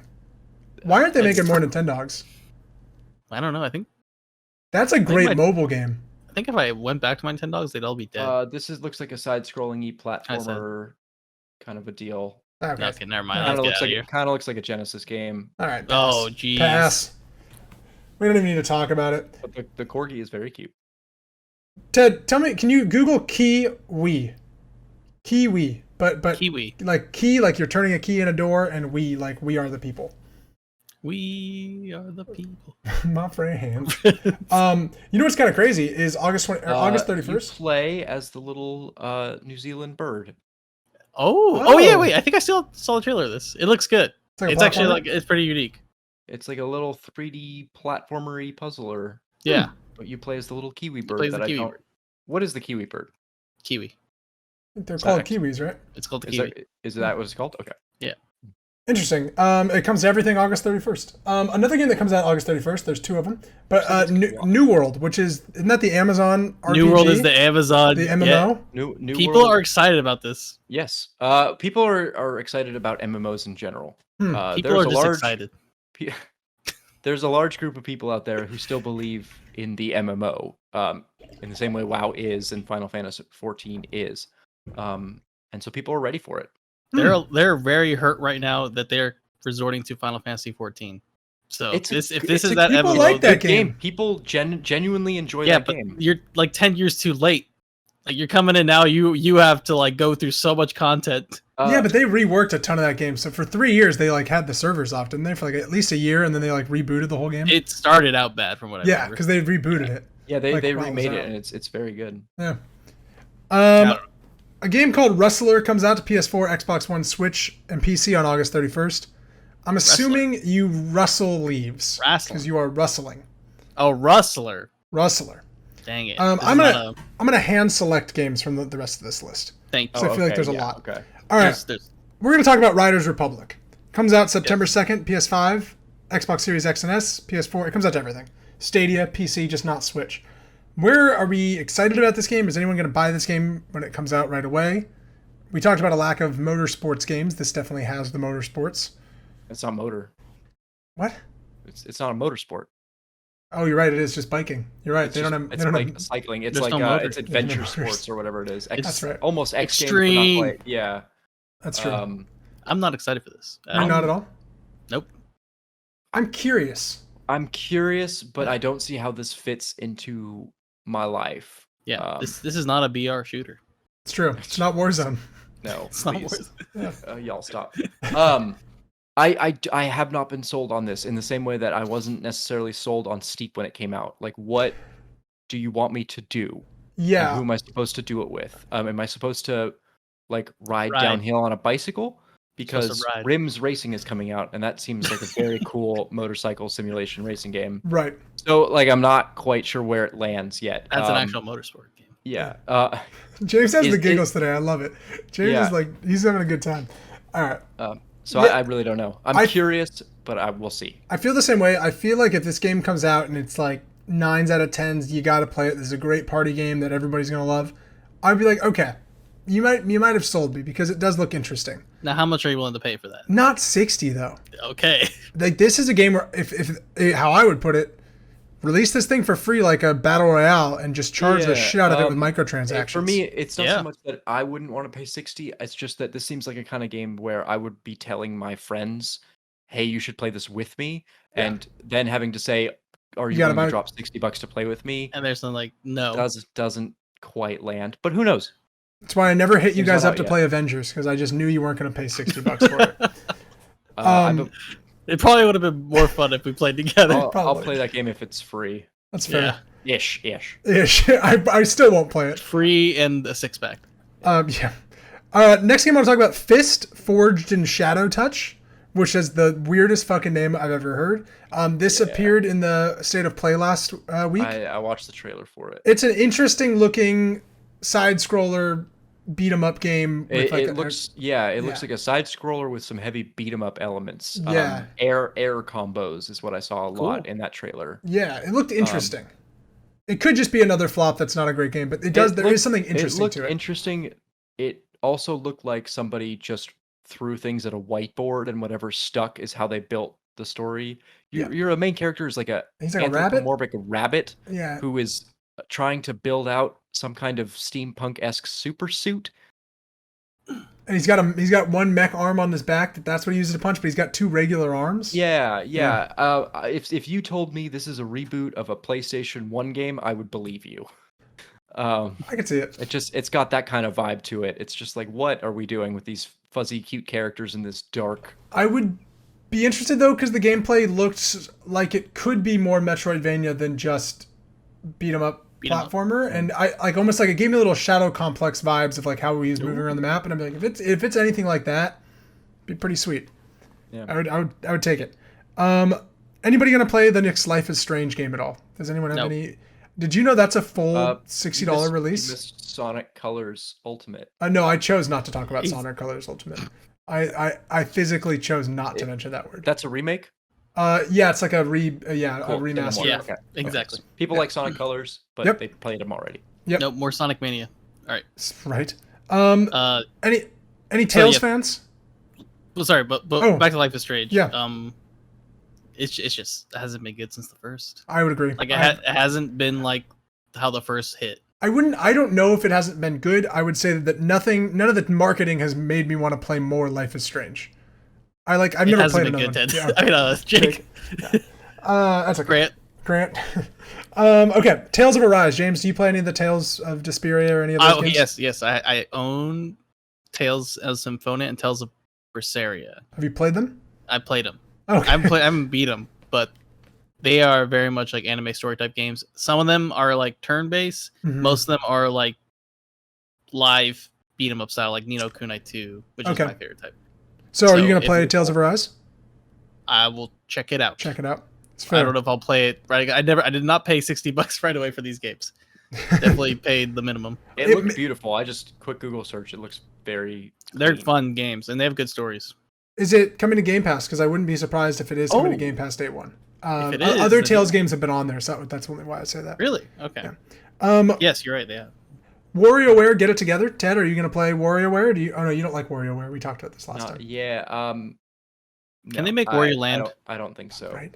Why aren't they making more Nintendogs? I don't know. I think that's a great mobile game. I think if I went back to my Nintendogs, they'd all be dead. This looks like a side-scrolling platformer kind of a deal. Okay, never mind. Kind of looks like a Genesis game. All right. Pass. Oh, geez. Pass. We don't even need to talk about it. But the corgi is very cute. Ted, tell me, can you Google Kiwi? Kiwi, but Kiwi, like key, like you're turning a key in a door, and we, like we are the people. We are the people. My friend. You know what's kind of crazy is August 31st. You play as the little New Zealand bird. Oh yeah, wait. I think I still saw the trailer of this. It looks good. It's actually it's pretty unique. It's like a little 3D platformery puzzler. Yeah. But you play as the little Kiwi bird that What is the Kiwi Bird? Kiwi. They're called Kiwis, right? It's called the Kiwi. Is that what it's called? Okay. Yeah. Interesting. It comes to everything August 31st. Another game that comes out August 31st. There's 2 of them. But New World, which isn't that the Amazon RPG? New World is the Amazon. The MMO? Yeah. New People are excited about this. Yes. People are excited about MMOs in general. People are just excited. There's a large group of people out there who still believe in the MMO, in the same way WoW is and Final Fantasy 14 is. And so people are ready for it. They're very hurt right now that they're resorting to Final Fantasy 14. So if this is that people MMO, like that game. People genuinely enjoy that game. You're like 10 years too late. Like you're coming in now, you have to like go through so much content. Yeah, but they reworked a ton of that game. So for 3 years, they like had the servers off, didn't they? For like at least a year, and then they like rebooted the whole game. It started out bad from what I remember. Yeah, because they rebooted it. Yeah, they remade it, and it's very good. Yeah. A game called Rustler comes out to PS4, Xbox One, Switch, and PC on August 31st. I'm assuming you rustle leaves. Because you are rustling. Oh, Rustler. Rustler. Dang it. I'm gonna hand select games from the rest of this list. Thank you. So I feel like there's a lot. Okay. All right. We're gonna talk about Riders Republic. Comes out September 2nd, PS5, Xbox Series X and S, PS4. It comes out to everything. Stadia, PC, just not Switch. Where are we excited about this game? Is anyone going to buy this game when it comes out right away? We talked about a lack of motorsports games. This definitely has the motorsports. It's not motor. What? It's not a motorsport. Oh, you're right. It is just biking. You're right. They don't have cycling. It's like it's adventure sports or whatever it is. That's right. Almost X Extreme. Games, but not quite. Yeah. That's true. I'm not excited for this. Not at all? Nope. I'm curious, but I don't see how this fits into my life. Yeah, this is not a BR shooter. It's true. It's not Warzone. No, it's not Warzone. Yeah. Y'all stop. I have not been sold on this in the same way that I wasn't necessarily sold on Steep when it came out. Like, what do you want me to do? Yeah. And who am I supposed to do it with? Am I supposed to like ride downhill on a bicycle? Because Rims Racing is coming out, and that seems like a very cool motorcycle simulation racing game. Right. So, like, I'm not quite sure where it lands yet. That's an actual motorsport game. Yeah. James has the giggles today. I love it. James is like, he's having a good time. All right. I really don't know. I'm curious, but we'll see. I feel the same way. I feel like if this game comes out and it's like 9s out of 10s, you got to play it. This is a great party game that everybody's going to love. I'd be like, okay. You might have sold me because it does look interesting. Now, how much are you willing to pay for that? Not 60 though. Okay. Like this is a game where if how I would put it, release this thing for free like a battle royale and just charge the shit out of it with microtransactions. For me, it's not so much that I wouldn't want to pay 60. It's just that this seems like a kind of game where I would be telling my friends, "Hey, you should play this with me," and then having to say, "Are you going to drop $60 to play with me?" And there's like, no, doesn't quite land. But who knows? That's why I never hit you guys up to play Avengers, because I just knew you weren't going to pay $60 for it. It probably would have been more fun if we played together. I'll play that game if it's free. That's fair. Yeah. Ish. I still won't play it. Free and a 6-pack. Yeah. Next game I want to talk about, Fist Forged in Shadow Touch, which is the weirdest fucking name I've ever heard. This appeared in the State of Play last week. I watched the trailer for it. It's an interesting looking side scroller beat 'em up game. It looks like a side scroller with some heavy beat 'em up elements. Yeah. Air combos is what I saw a lot in that trailer. Yeah, it looked interesting. It could just be another flop that's not a great game, but there is something interesting to it. Interesting. It also looked like somebody just threw things at a whiteboard and whatever stuck is how they built the story. Your main character is like he's like a rabbit? rabbit Yeah. who is trying to build out some kind of steampunk-esque super suit. And he's got one mech arm on his back. That's what he uses to punch, but he's got 2 regular arms. Yeah. If you told me this is a reboot of a PlayStation 1 game, I would believe you. I can see it. It's got that kind of vibe to it. It's just like, what are we doing with these fuzzy, cute characters in this dark? I would be interested though, because the gameplay looks like it could be more Metroidvania than just beat 'em up platformer, and I like almost like it gave me a little Shadow Complex vibes of like how he was moving around the map, and I'm like, if it's anything like that, it'd be pretty sweet. Yeah, I would take it. Anybody gonna play the next Life is Strange game at all? Does anyone have any? Did you know that's a full $60 release? You missed Sonic Colors Ultimate. No, I chose not to talk about Sonic Colors Ultimate. I physically chose not to mention that word. That's a remake? Yeah, it's like a Cool. a remaster. Yeah, Okay. exactly. People like Sonic Colors, but they played them already. Yep. Nope, more Sonic Mania. All right. Right. Any Tales fans? Well, sorry, but back to Life is Strange. Yeah. It's just it hasn't been good since the first. I would agree. Like it hasn't been like how the first hit. I don't know if it hasn't been good. I would say that none of the marketing has made me want to play more Life is Strange. I've never played another one. Yeah. I mean, Jake. That's okay. Grant. Okay. Tales of Arise. James, do you play any of the Tales of Vesperia or any of those games? Yes. I own Tales of Symphonia and Tales of Berseria. Have you played them? I played them. Okay. I haven't beat them, but they are very much like anime story type games. Some of them are like turn based. Mm-hmm. Most of them are like live beat 'em up style, like Ni no Kunai 2, which is my favorite type. So are you going to play Tales of Arise? I will check it out. Check it out. I don't know if I'll play it right. I did not pay $60 right away for these games. Definitely paid the minimum. It looks beautiful. I just quick Google search. It looks very They're fun games and they have good stories. Is it coming to Game Pass? Because I wouldn't be surprised if it is coming to Game Pass day one. If it is, other Tales games have been on there, so that's only why I say that. Really? Okay. Yeah. Yes, you're right. They have. WarioWare, get it together. Ted, are you going to play WarioWare? Oh no, you don't like WarioWare. We talked about this last time. Yeah. Can they make Wario Land? I don't think so. Right.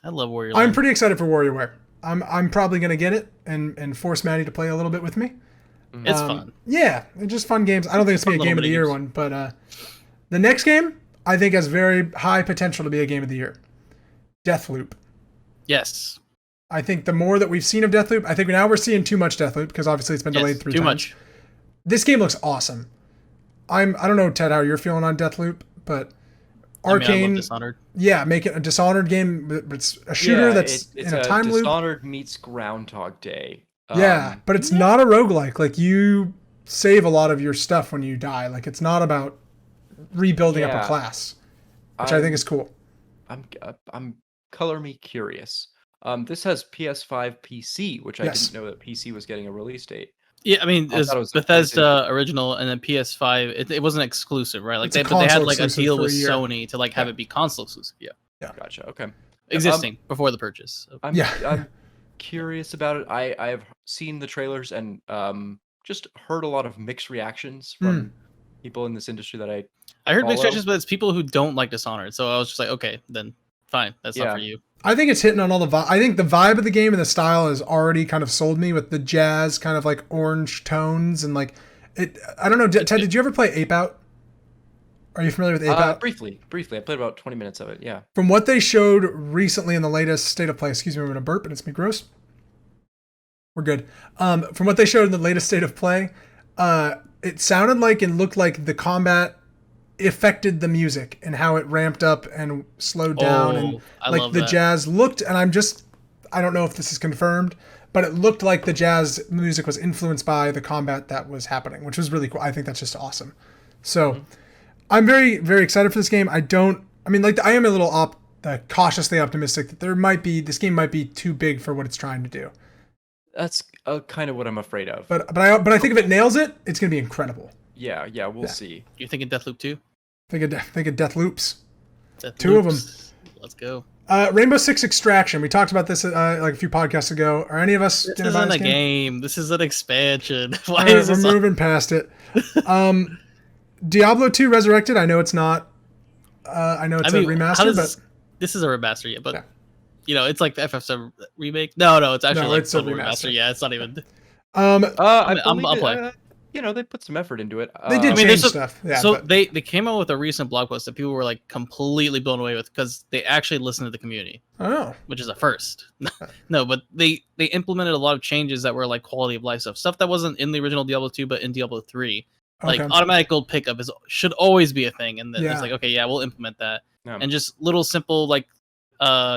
I love Wario Land. I'm pretty excited for WarioWare. I'm probably going to get it and force Maddie to play a little bit with me. It's fun. Yeah, it's just fun games. I don't think it's going to be a Game of the Year one, but the next game I think has very high potential to be a Game of the Year. Deathloop. Yes. I think the more that we've seen of Deathloop, I think now we're seeing too much Deathloop because obviously it's been delayed 3 times. Too much. This game looks awesome. I don't know, Ted, how you're feeling on Deathloop, but Arcane. I love Dishonored. Yeah, make it a Dishonored game, but it's a shooter that's in a time loop. Dishonored meets Groundhog Day. Yeah, but it's not a roguelike. Like, you save a lot of your stuff when you die. Like, it's not about rebuilding up a class, which I think is cool. I'm color me curious. This has PS5 PC, which I didn't know that PC was getting a release date. Yeah, I mean, it's Bethesda original and then PS5. It wasn't exclusive, right? Like they had like a deal with Sony to like have it be console exclusive. Yeah. Gotcha. Okay. Existing before the purchase. I'm curious about it. I've seen the trailers and just heard a lot of mixed reactions from people in this industry that I heard mixed reactions, but it's people who don't like Dishonored. So I was just like, okay, then fine, that's not for you. I think it's hitting on all the vibe. I think the vibe of the game and the style has already kind of sold me with the jazz kind of like orange tones and like it. I don't know, Ted, did you ever play Ape Out? Are you familiar with Ape Out? Briefly. I played about 20 minutes of it. Yeah. From what they showed recently in the latest State of Play, excuse me, I'm going to burp and it's me gross. We're good. From what they showed in the latest State of Play, it sounded like and looked like the combat affected the music and how it ramped up and slowed down and like the jazz looked, and I don't know if this is confirmed, but it looked like the jazz music was influenced by the combat that was happening, which was really cool. I think that's just awesome. So I'm very, very excited for this game. I am a little cautiously optimistic that this game might be too big for what it's trying to do. That's kind of what I'm afraid of. But I think if it nails it, it's going to be incredible. Yeah, we'll see. You're thinking Deathloop 2? Think of Deathloops. Two of them. Let's go. Rainbow Six Extraction. We talked about this like a few podcasts ago. Are any of us? This isn't a game. This is an expansion. Why is this? We're moving past it. Diablo 2 Resurrected. I know it's not. I know it's a remaster, but this is a remaster. Yeah, but it's like the FF7 remake. No, it's actually it's a remaster. Yeah, it's not even. I'll play. They put some effort into it. They did change stuff. Yeah, so they came out with a recent blog post that people were like completely blown away with because they actually listened to the community. Oh, which is a first. No, but they implemented a lot of changes that were like quality of life stuff that wasn't in the original Diablo 2, but in Diablo 3. Like automatic gold pickup should always be a thing, and then it's like, okay, yeah, we'll implement that, and just little simple like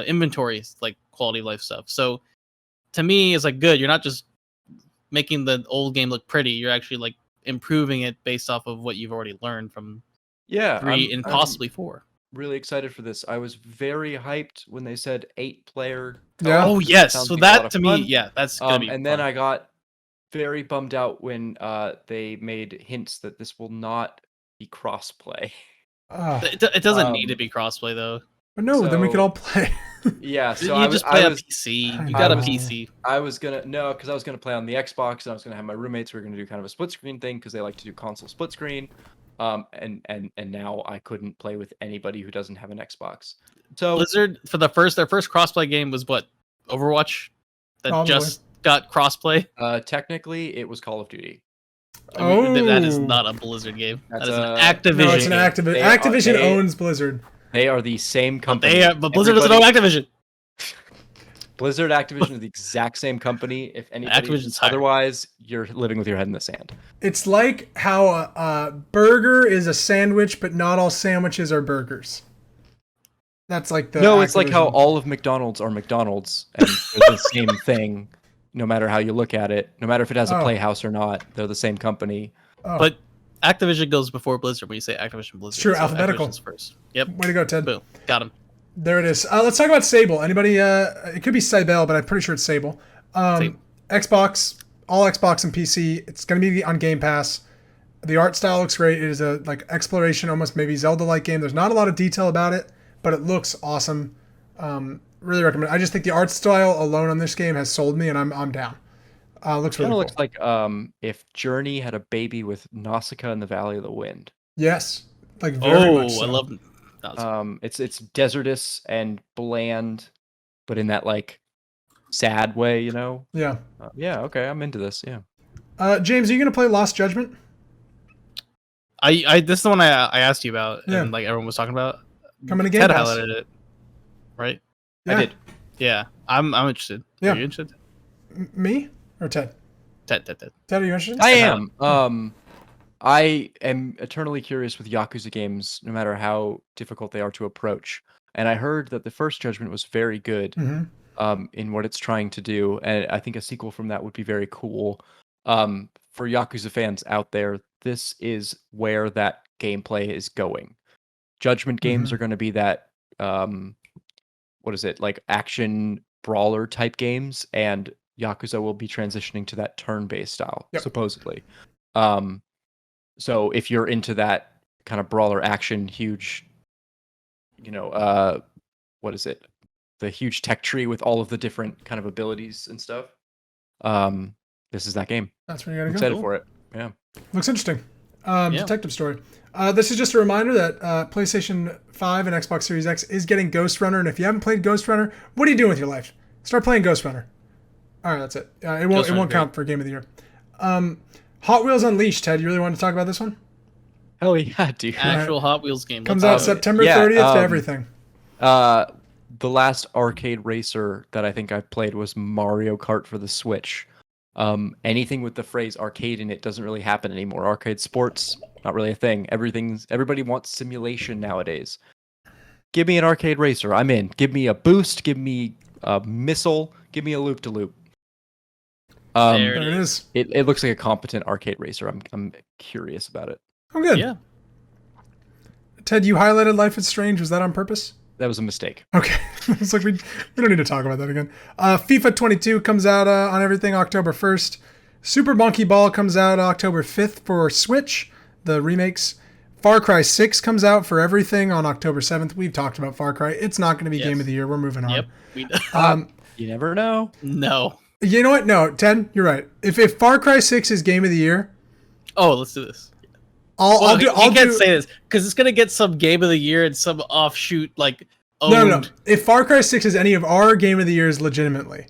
inventories, like quality of life stuff. So to me, it's like good. You're not just making the old game look pretty, you're actually like improving it based off of what you've already learned from 3 and possibly 4. really excited for this. I was very hyped when they said 8-player. Yeah. Oh yes. So that to me, yeah, that's gonna be. And then I got very bummed out when they made hints that this will not be crossplay. It doesn't need to be crossplay though. But no, then we could all play. Yeah, so you just play on PC. You got a PC. I was gonna because I was gonna play on the Xbox and I was gonna have my roommates. We were gonna do kind of a split screen thing because they like to do console split screen. And now I couldn't play with anybody who doesn't have an Xbox. So Blizzard for their first crossplay game was what? Overwatch that just got crossplay. Technically, it was Call of Duty. That is not a Blizzard game. That is an Activision. No, it's an Activision. Activision owns Blizzard. They are the same company. But Blizzard doesn't own Activision. Blizzard Activision is the exact same company. If anybody otherwise, you're living with your head in the sand. It's like how a burger is a sandwich, but not all sandwiches are burgers. That's like the No, it's like how all of McDonald's are McDonald's, and they're the same thing, no matter how you look at it. No matter if it has a playhouse or not, they're the same company. But Activision goes before Blizzard when you say Activision Blizzard. It's true, alphabetical. Activision's first. Yep. Way to go, Ted. Boom. Got him. There it is. Let's talk about Sable. Anybody? It could be Cybele, but I'm pretty sure it's Sable. Xbox, all Xbox and PC. It's going to be on Game Pass. The art style looks great. It is a exploration, almost maybe Zelda-like game. There's not a lot of detail about it, but it looks awesome. Really recommend it. I just think the art style alone on this game has sold me, and I'm down. Looks really cool. Looks like if Journey had a baby with Nausicaa in the Valley of the Wind. Yes, very much so. I love. It's desertous and bland, but in that sad way, you know. Yeah. Yeah. Okay, I'm into this. Yeah. James, are you gonna play Lost Judgment? This is the one I asked you about, and everyone was talking about. Coming to Game Ted Pass. highlighted it, right? Yeah. I did. Yeah, I'm interested. Yeah. Are you interested? Me or Ted? Ted, are you interested? I am. I am eternally curious with Yakuza games, no matter how difficult they are to approach. And I heard that the first Judgment was very good in what it's trying to do, and I think a sequel from that would be very cool. For Yakuza fans out there, this is where that gameplay is going. Judgment games are going to be that, action brawler type games, and Yakuza will be transitioning to that turn-based style, supposedly. So if you're into that kind of brawler action, huge, the huge tech tree with all of the different kind of abilities and stuff, this is that game. That's where you gotta go. Excited for it. Yeah. Looks interesting. Detective story. This is just a reminder that PlayStation 5 and Xbox Series X is getting Ghost Runner, and if you haven't played Ghost Runner, what are you doing with your life? Start playing Ghost Runner. All right, that's it. It won't count for Game of the Year. Hot Wheels Unleashed, Ted. You really want to talk about this one? Hell yeah, dude. Actual Hot Wheels game. Comes out September 30th to everything. The last arcade racer that I think I played was Mario Kart for the Switch. Anything with the phrase arcade in it doesn't really happen anymore. Arcade sports, not really a thing. Everybody wants simulation nowadays. Give me an arcade racer, I'm in. Give me a boost, give me a missile, give me a loop-to-loop. There it is. It looks like a competent arcade racer. I'm curious about it. Oh, good. Yeah. Ted, you highlighted Life is Strange. Was that on purpose? That was a mistake. Okay. It's like we don't need to talk about that again. FIFA 22 comes out on everything October 1st. Super Monkey Ball comes out October 5th for Switch, the remakes. Far Cry 6 comes out for everything on October 7th. We've talked about Far Cry. It's not going to be Game of the Year. We're moving on. Yep. You never know. No. You know what? No, Ted, you're right. If Far Cry 6 is Game of the Year... Oh, let's do this. You can't say this, because it's going to get some Game of the Year and some offshoot, owned. No. If Far Cry 6 is any of our Game of the Years legitimately,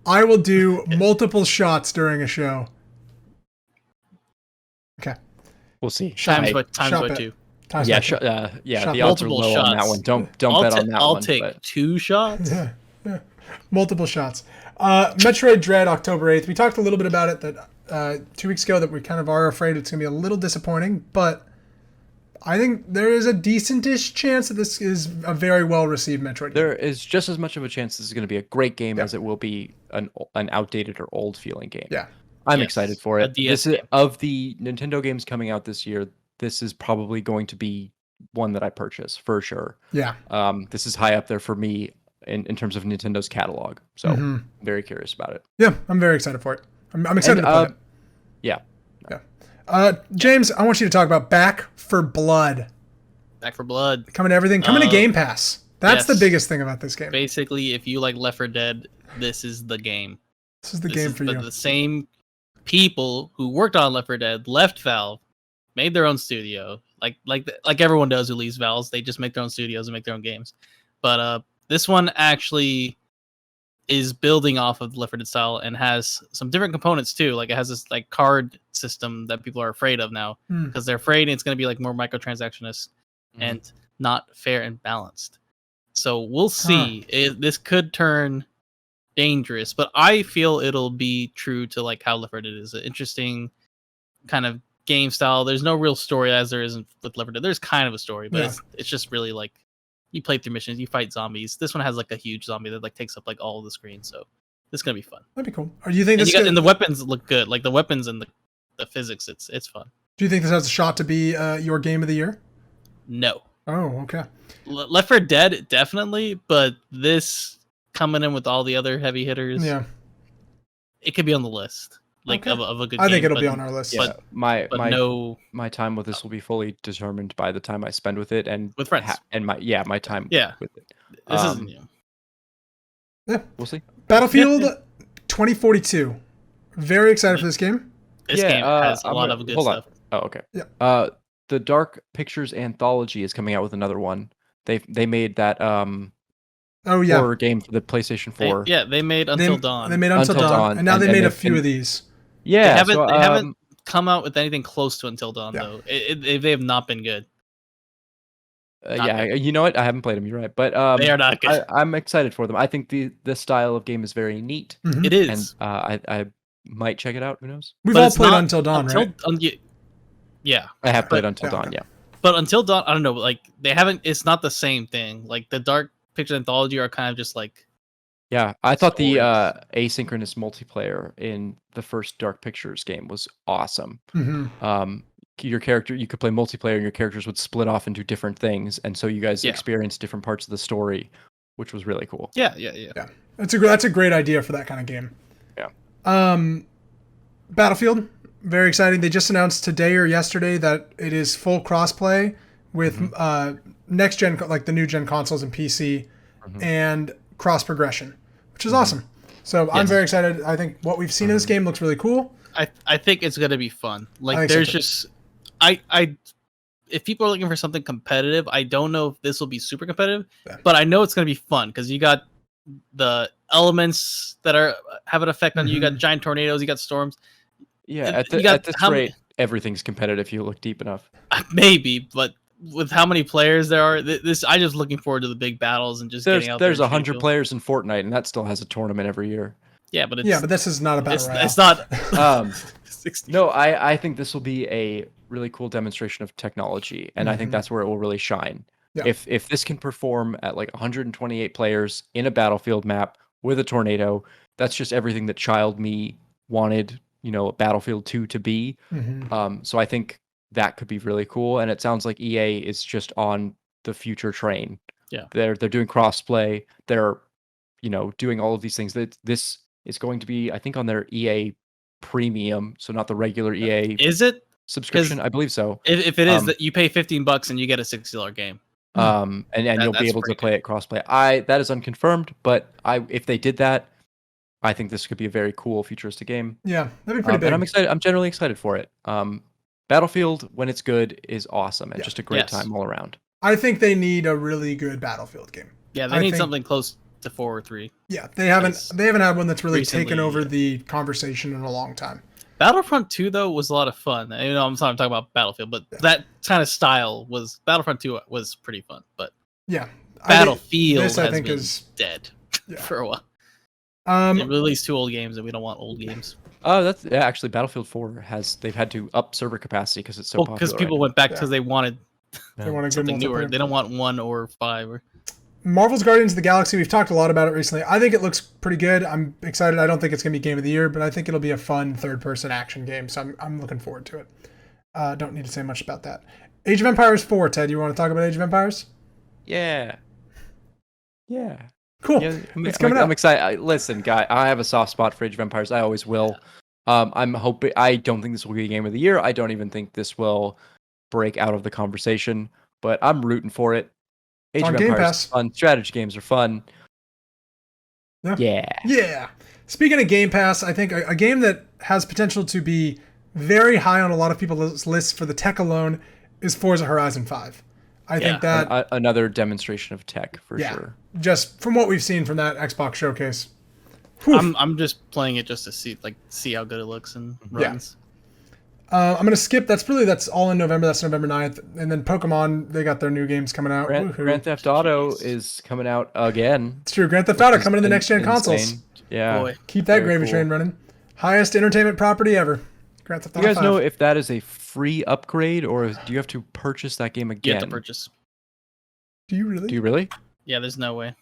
I will do multiple shots during a show. Okay. We'll see. Times by two. The odds are low on that one. Don't bet on that one. I'll take 2 shots. Yeah. Multiple shots. Metroid Dread, October 8th. We talked a little bit about it 2 weeks ago, that we kind of are afraid it's going to be a little disappointing, but I think there is a decentish chance that this is a very well-received Metroid game. There is just as much of a chance this is going to be a great game as it will be an outdated or old-feeling game. Yeah. I'm excited for it. This is, of the Nintendo games coming out this year, this is probably going to be one that I purchase for sure. Yeah. This is high up there for me in terms of Nintendo's catalog. So very curious about it. Yeah, I'm very excited for it. I'm excited to play it. Yeah. James, I want you to talk about Back 4 Blood. Back 4 Blood. Coming to Game Pass. That's the biggest thing about this game. Basically, if you like Left 4 Dead, this is the game. This is the game for you. The same people who worked on Left 4 Dead left Valve, made their own studio. Like everyone does who leaves Valve, they just make their own studios and make their own games. But this one actually is building off of the Left 4 Dead style and has some different components too. Like it has this like card system that people are afraid of now because they're afraid it's going to be like more microtransactionist and not fair and balanced. So we'll see. This could turn dangerous, but I feel it'll be true to like how Left 4 Dead is. An interesting kind of game style. There's no real story as there isn't with Left 4 Dead. There's kind of a story, but it's just really like you play through missions, you fight zombies. This one has like a huge zombie that like takes up like all of the screen, so this is gonna be fun. That'd be cool. Or do you think and the weapons look good? Like the weapons and the physics, it's fun. Do you think this has a shot to be your game of the year? No. Oh, okay. Left 4 Dead definitely, but this coming in with all the other heavy hitters, it could be on the list. Like of a good game. I think it'll be on our list. Yeah, my time with this will be fully determined by the time I spend with it and with friends. And my time with it. This isn't new. Yeah. We'll see. Battlefield 2042. Very excited for this game. This game has a lot of good stuff. Oh, okay. Yeah. The Dark Pictures Anthology is coming out with another one. They made that horror game for the PlayStation 4. They made Until Dawn. They made Until Dawn. And now they made a few of these. Yeah. They haven't come out with anything close to Until Dawn though. They have not been good. Good. You know what? I haven't played them. You're right, but they are not good. I'm excited for them. I think the style of game is very neat. Mm-hmm. It is, and I might check it out. Who knows? We've all played Until Dawn, right? Yeah, I have played Until Dawn. Yeah, but Until Dawn, I don't know. Like they haven't. It's not the same thing. Like the Dark Pictures Anthology are kind of just like. Yeah, I thought the asynchronous multiplayer in the first Dark Pictures game was awesome. Mm-hmm. Your character, you could play multiplayer, and your characters would split off into different things, and so you guys experienced different parts of the story, which was really cool. Yeah. That's a great idea for that kind of game. Yeah. Battlefield, very exciting. They just announced today or yesterday that it is full crossplay with next gen, like the new gen consoles and PC, and cross progression, which is awesome. So I'm very excited. I think what we've seen in this game looks really cool. I think it's gonna be fun. Like there's just if people are looking for something competitive, I don't know if this will be super competitive, but I know it's gonna be fun because you got the elements that have an effect on you. You got giant tornadoes, you got storms. Yeah, at this rate, everything's competitive if you look deep enough. Maybe, but with how many players there are, I'm just looking forward to the big battles and just getting out there. There's 100 players in Fortnite, and that still has a tournament every year. Yeah, but this is not a battle royale. It's not. 60. No, I think this will be a really cool demonstration of technology, and I think that's where it will really shine. Yeah. If this can perform at like 128 players in a Battlefield map with a tornado, that's just everything that child me wanted, Battlefield 2 to be. So I think that could be really cool, and it sounds like EA is just on the future train. Yeah, they're doing crossplay. They're doing all of these things. That this is going to be, I think, on their EA Premium, so not the regular EA. Is it subscription? I believe so. If it is, that you pay $15 and you get a $60 game. And you'll be able to play it crossplay. That is unconfirmed, but if they did that, I think this could be a very cool futuristic game. Yeah, that'd be pretty big. And I'm excited. I'm generally excited for it. Battlefield, when it's good, is awesome and just a great time all around. I think they need a really good Battlefield game. Yeah, they need something close to 4 or 3. Yeah, they haven't had one that's really taken over the conversation in a long time. Battlefront 2 though was a lot of fun. I'm talking about Battlefield, but that kind of style was Battlefront 2 was pretty fun. But Battlefield has been dead for a while. They released 2 old games, and we don't want old games. Oh, actually Battlefield 4 they've had to up server capacity because it's so popular. Because people went back because they wanted something newer. They don't want 1 or 5 Marvel's Guardians of the Galaxy, we've talked a lot about it recently. I think it looks pretty good. I'm excited. I don't think it's going to be Game of the Year, but I think it'll be a fun third-person action game, so I'm looking forward to it. Don't need to say much about that. Age of Empires 4, Ted. You want to talk about Age of Empires? Yeah. Cool. Yeah, it's coming up. I'm excited. Listen, guy, I have a soft spot for Age of Empires. I always will. I'm hoping. I don't think this will be a game of the year. I don't even think this will break out of the conversation. But I'm rooting for it. Age of Empires is fun. Strategy games are fun. Yeah. Speaking of Game Pass, I think a game that has potential to be very high on a lot of people's lists for the tech alone is Forza Horizon 5. I think that another demonstration of tech for sure. Just from what we've seen from that Xbox showcase. I'm just playing it just to see how good it looks and runs. I'm gonna skip. That's all in November. That's November 9th. And then Pokemon, they got their new games coming out. Grand Theft Auto is coming out again. It's true. Grand Theft Auto coming to the next gen consoles. Yeah. Boy. Keep that gravy train running. Highest entertainment property ever. Grand Theft Auto. You guys know if that is a free upgrade or do you have to purchase that game again? You have to purchase. Do you really? Yeah, there's no way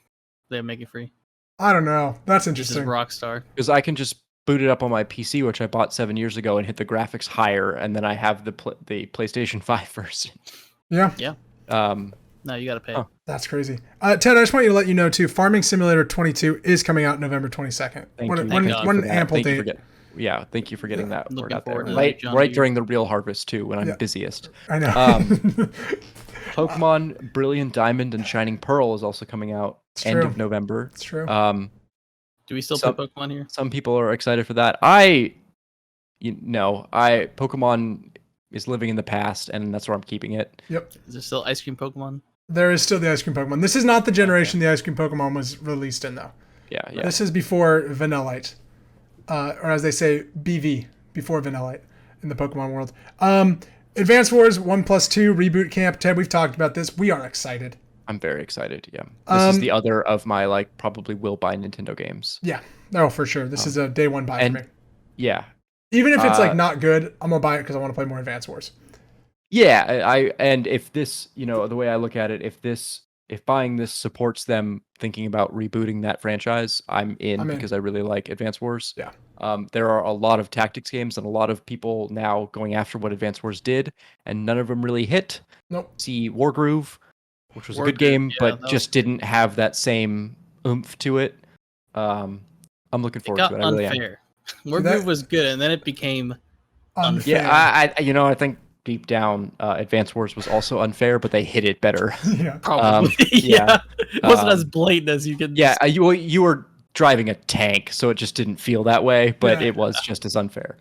they make it free. I don't know. That's interesting. This is Rockstar. Because I can just boot it up on my PC, which I bought 7 years ago, and hit the graphics higher, and then I have the PlayStation 5 version. Yeah. No, you gotta pay. Oh. That's crazy. Ted, I just want you to let you know too. Farming Simulator 22 is coming out November 22nd. One ample date. Thank you for getting that word out there. Right During the real harvest too, when I'm busiest. I know. Pokemon Brilliant Diamond and Shining Pearl is also coming out end of November. It's true. Do we still play Pokemon here? Some people are excited for that. Pokemon is living in the past, and that's where I'm keeping it. Yep. Is there still Ice Cream Pokemon? There is still the Ice Cream Pokemon. This is not the generation the Ice Cream Pokemon was released in, though. Yeah. This is before Vanillite. Or as they say, BV, before Vanillite in the Pokemon world. Advance Wars 1+2 Reboot Camp. Ted, we've talked about this. We are excited. I'm very excited, yeah. This is the other of my, probably will buy Nintendo games. Yeah. Oh, for sure. This is a day one buy for me. Yeah. Even if it's, not good, I'm going to buy it because I want to play more Advance Wars. Yeah, and if this, the way I look at it, if buying this supports them thinking about rebooting that franchise, I'm in because I really like Advance Wars. Yeah. There are a lot of tactics games and a lot of people now going after what Advance Wars did, and none of them really hit. Nope. See Wargroove, which was a good game, but just didn't have that same oomph to it. I'm looking forward to it. I really am. Wargroove was good, and then it became unfair. Yeah, I think deep down, Advance Wars was also unfair, but they hit it better. Yeah, probably. It wasn't as blatant as you could. Yeah, you were driving a tank, so it just didn't feel that way, but it was just as unfair.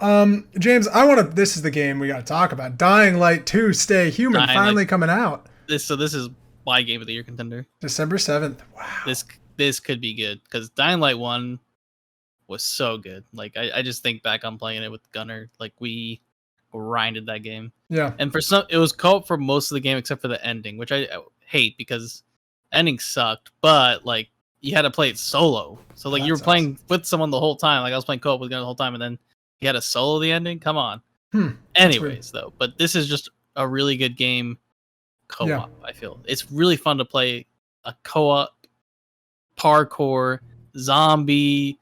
James, this is the game we got to talk about. Dying Light 2 Stay Human finally coming out. So this is my game of the year contender. December 7th. Wow. This could be good because Dying Light 1 was so good. I just think back on playing it with Gunnar. We grinded that game. Yeah. And it was co-op for most of the game except for the ending, which I hate because ending sucked, but you had to play it solo. So you were playing with someone the whole time. I was playing co-op with Gunnar the whole time, and then you had to solo the ending. Come on. Anyways, though, but this is just a really good game co-op. Yeah. I feel it's really fun to play a co-op parkour zombie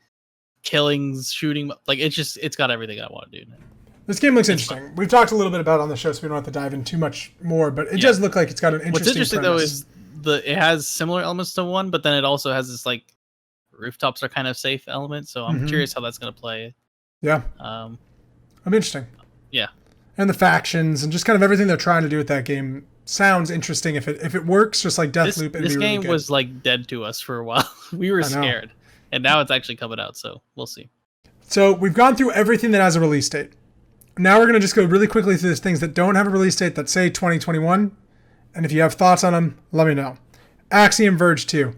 killings shooting. It's got everything I want to do now. This game looks interesting. Fun. We've talked a little bit about it on the show, so we don't have to dive in too much more, but it does look like it's got an interesting What's interesting premise. Though is it has similar elements to 1, but then it also has this rooftops are kind of safe element, so I'm curious how that's going to play. Yeah. I'm interesting. Yeah. And the factions and just kind of everything they're trying to do with that game sounds interesting. If it works, just like Deathloop, this game really was dead to us for a while. We were scared, and now it's actually coming out, so we'll see. So we've gone through everything that has a release date. Now we're going to just go really quickly through the things that don't have a release date that say 2021. And if you have thoughts on them, let me know. Axiom Verge 2.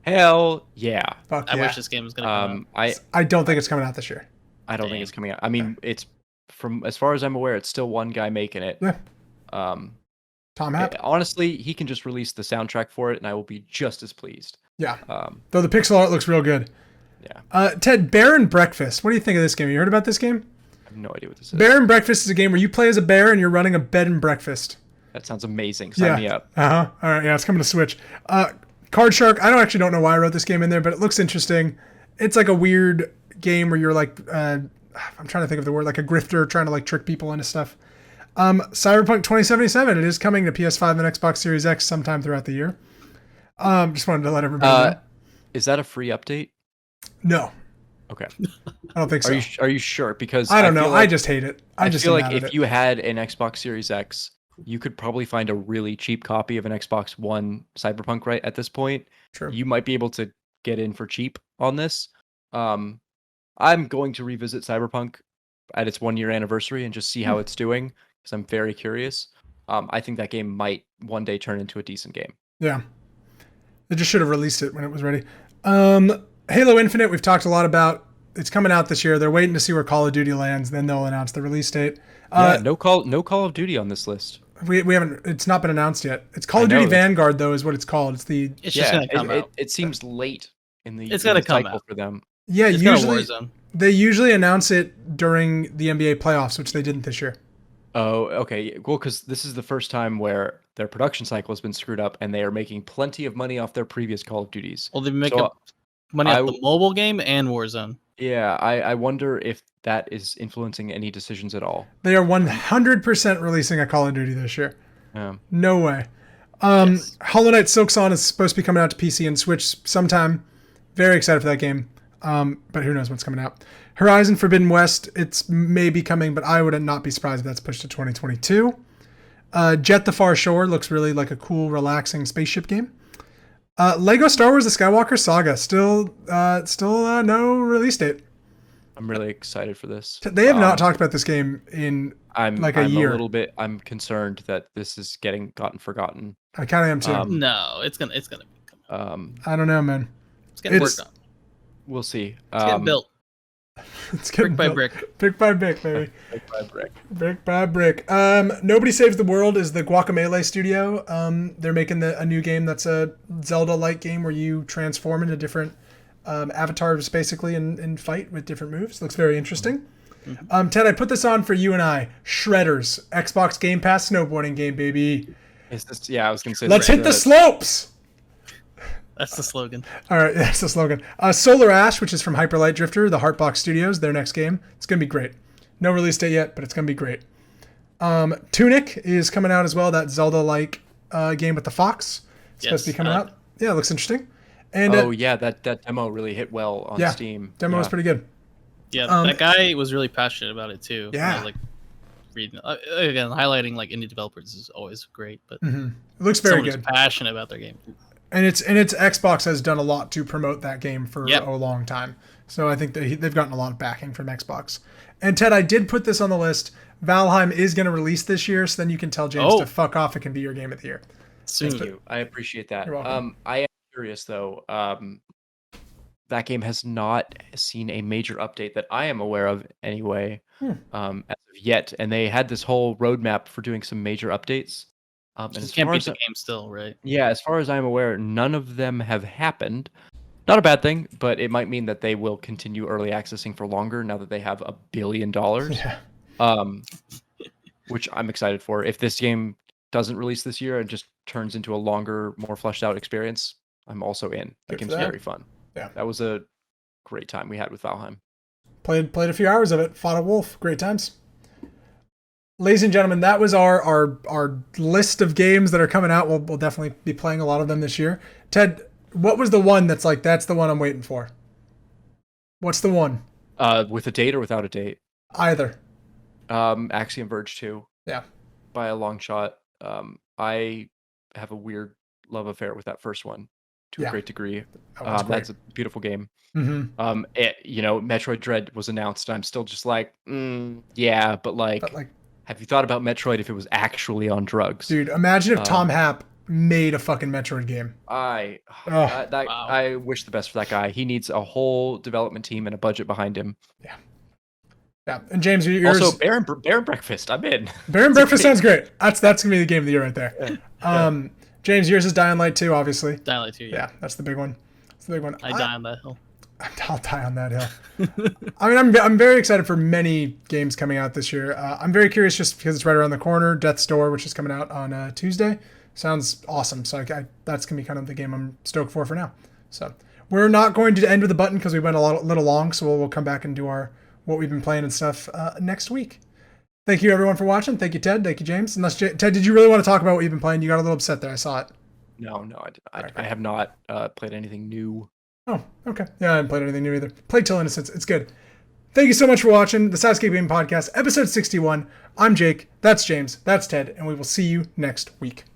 Hell yeah. Fuck I wish this game was going to come out. I don't think it's coming out this year. I don't think it's coming out. I mean, it's from as far as I'm aware, it's still one guy making it. Yeah. Tom Happ. Honestly, he can just release the soundtrack for it, and I will be just as pleased. Yeah. Though the pixel art looks real good. Yeah. Ted, Bear and Breakfast. What do you think of this game? You heard about this game? I have no idea what this is. Bear and Breakfast is a game where you play as a bear and you're running a bed and breakfast. That sounds amazing. Sign me up. All right. Yeah, it's coming to Switch. Card Shark. I don't know why I wrote this game in there, but it looks interesting. It's like a weird game where you're I'm trying to think of the word, like a grifter trying to trick people into stuff. Cyberpunk 2077. It is coming to PS5 and Xbox Series X sometime throughout the year. Just wanted to let everybody know. Is that a free update? No. Okay. I don't think so. Are you sure? Because I don't know. I just hate it. I feel like if you had an Xbox Series X, you could probably find a really cheap copy of an Xbox One Cyberpunk right at this point. True. You might be able to get in for cheap on this. I'm going to revisit Cyberpunk at its 1 year anniversary and just see how it's doing because I'm very curious. I think that game might one day turn into a decent game. Yeah. They just should have released it when it was ready. Halo Infinite, we've talked a lot about. It's coming out this year. They're waiting to see where Call of Duty lands. Then they'll announce the release date. No Call of Duty on this list. We haven't. It's not been announced yet. It's Call of Duty Vanguard though, is what it's called. It's just gonna come out. It seems late in the. It's gonna come cycle out for them. Yeah, they usually announce it during the NBA playoffs, which they didn't this year. Oh, okay. Well, because this is the first time where their production cycle has been screwed up, and they are making plenty of money off their previous Call of Duties. Well, they've been making money off the mobile game and Warzone. Yeah, I wonder if that is influencing any decisions at all. They are 100% releasing a Call of Duty this year. No way. Yes. Hollow Knight Silksong is supposed to be coming out to PC and Switch sometime. Very excited for that game. But who knows what's coming out. Horizon Forbidden West, it's maybe coming, but I would not be surprised if that's pushed to 2022. Jet the Far Shore looks really like a cool, relaxing spaceship game. Lego Star Wars The Skywalker Saga, still no release date. I'm really excited for this. They have not talked about this game in a year. I'm concerned that this is gotten forgotten. I kind of am too. No, it's gonna come. I don't know, man. It's getting worked on. We'll see. It's getting built. It's getting brick by brick. Brick by brick, baby. Brick by brick. Brick by brick. Nobody Saves the World is the Guacamelee studio. They're making a new game that's a Zelda-like game where you transform into different avatars, basically, and fight with different moves. Looks very interesting. Mm-hmm. Ted, I put this on for you and I. Shredders, Xbox Game Pass snowboarding game, baby. Is this? Yeah, I was gonna say. Let's hit the slopes. That's the slogan. All right, that's the slogan. Solar Ash, which is from Hyperlight Drifter, the Heartbox Studios, their next game. It's going to be great. No release date yet, but it's going to be great. Tunic is coming out as well, that Zelda-like game with the fox. It's supposed to be coming out. Yeah, it looks interesting. And that demo really hit well on Steam. Demo was pretty good. Yeah, that guy was really passionate about it too. Yeah. I was reading again, highlighting indie developers is always great, but it looks very good. Passionate about their game. And it's Xbox has done a lot to promote that game for a long time. So I think they've gotten a lot of backing from Xbox. And Ted, I did put this on the list. Valheim is going to release this year, so then you can tell James to fuck off. It can be your game of the year. Thank you. I appreciate that. You're welcome. I am curious though. That game has not seen a major update that I am aware of anyway, as of yet. And they had this whole roadmap for doing some major updates. And you can't beat the game still, right? Yeah, as far as I'm aware, none of them have happened. Not a bad thing, but it might mean that they will continue early accessing for longer now that they have $1 billion. Yeah. Which I'm excited for. If this game doesn't release this year and just turns into a longer, more fleshed out experience, I'm also in. That game's very fun. Yeah, that was a great time we had with Valheim. Played a few hours of it. Fought a wolf. Great times. Ladies and gentlemen, that was our list of games that are coming out. We'll definitely be playing a lot of them this year. Ted, what was the one that's that's the one I'm waiting for? What's the one? With a date or without a date? Either. Axiom Verge 2. Yeah. By a long shot. I have a weird love affair with that first one to a great degree. That's a beautiful game. Mm-hmm. Metroid Dread was announced. I'm still just like, but have you thought about Metroid if it was actually on drugs? Dude, imagine if Tom Happ made a fucking Metroid game. I wish the best for that guy. He needs a whole development team and a budget behind him. Yeah. Yeah. And James, yours... Also, Bear and Breakfast. I'm in. Bear and Breakfast sounds great. That's going to be the game of the year right there. Yeah. James, yours is Dying Light 2, obviously. Dying Light 2, yeah. That's the big one. That's the big one. I die on that hill. I'll die on that hill. I mean, I'm very excited for many games coming out this year. I'm very curious just because it's right around the corner. Death's Door, which is coming out on Tuesday, sounds awesome. So that's gonna be kind of the game I'm stoked for now. So we're not going to end with a button because we went a little long. So we'll come back and do what we've been playing and stuff next week. Thank you, everyone, for watching. Thank you, Ted. Thank you, James. Unless Ted, did you really want to talk about what you've been playing? You got a little upset there. I saw it. No, I have not played anything new. Oh, okay. Yeah, I haven't played anything new either. Played Till Innocence. It's good. Thank you so much for watching the Sidescape Gaming Podcast, episode 61. I'm Jake. That's James. That's Ted. And we will see you next week.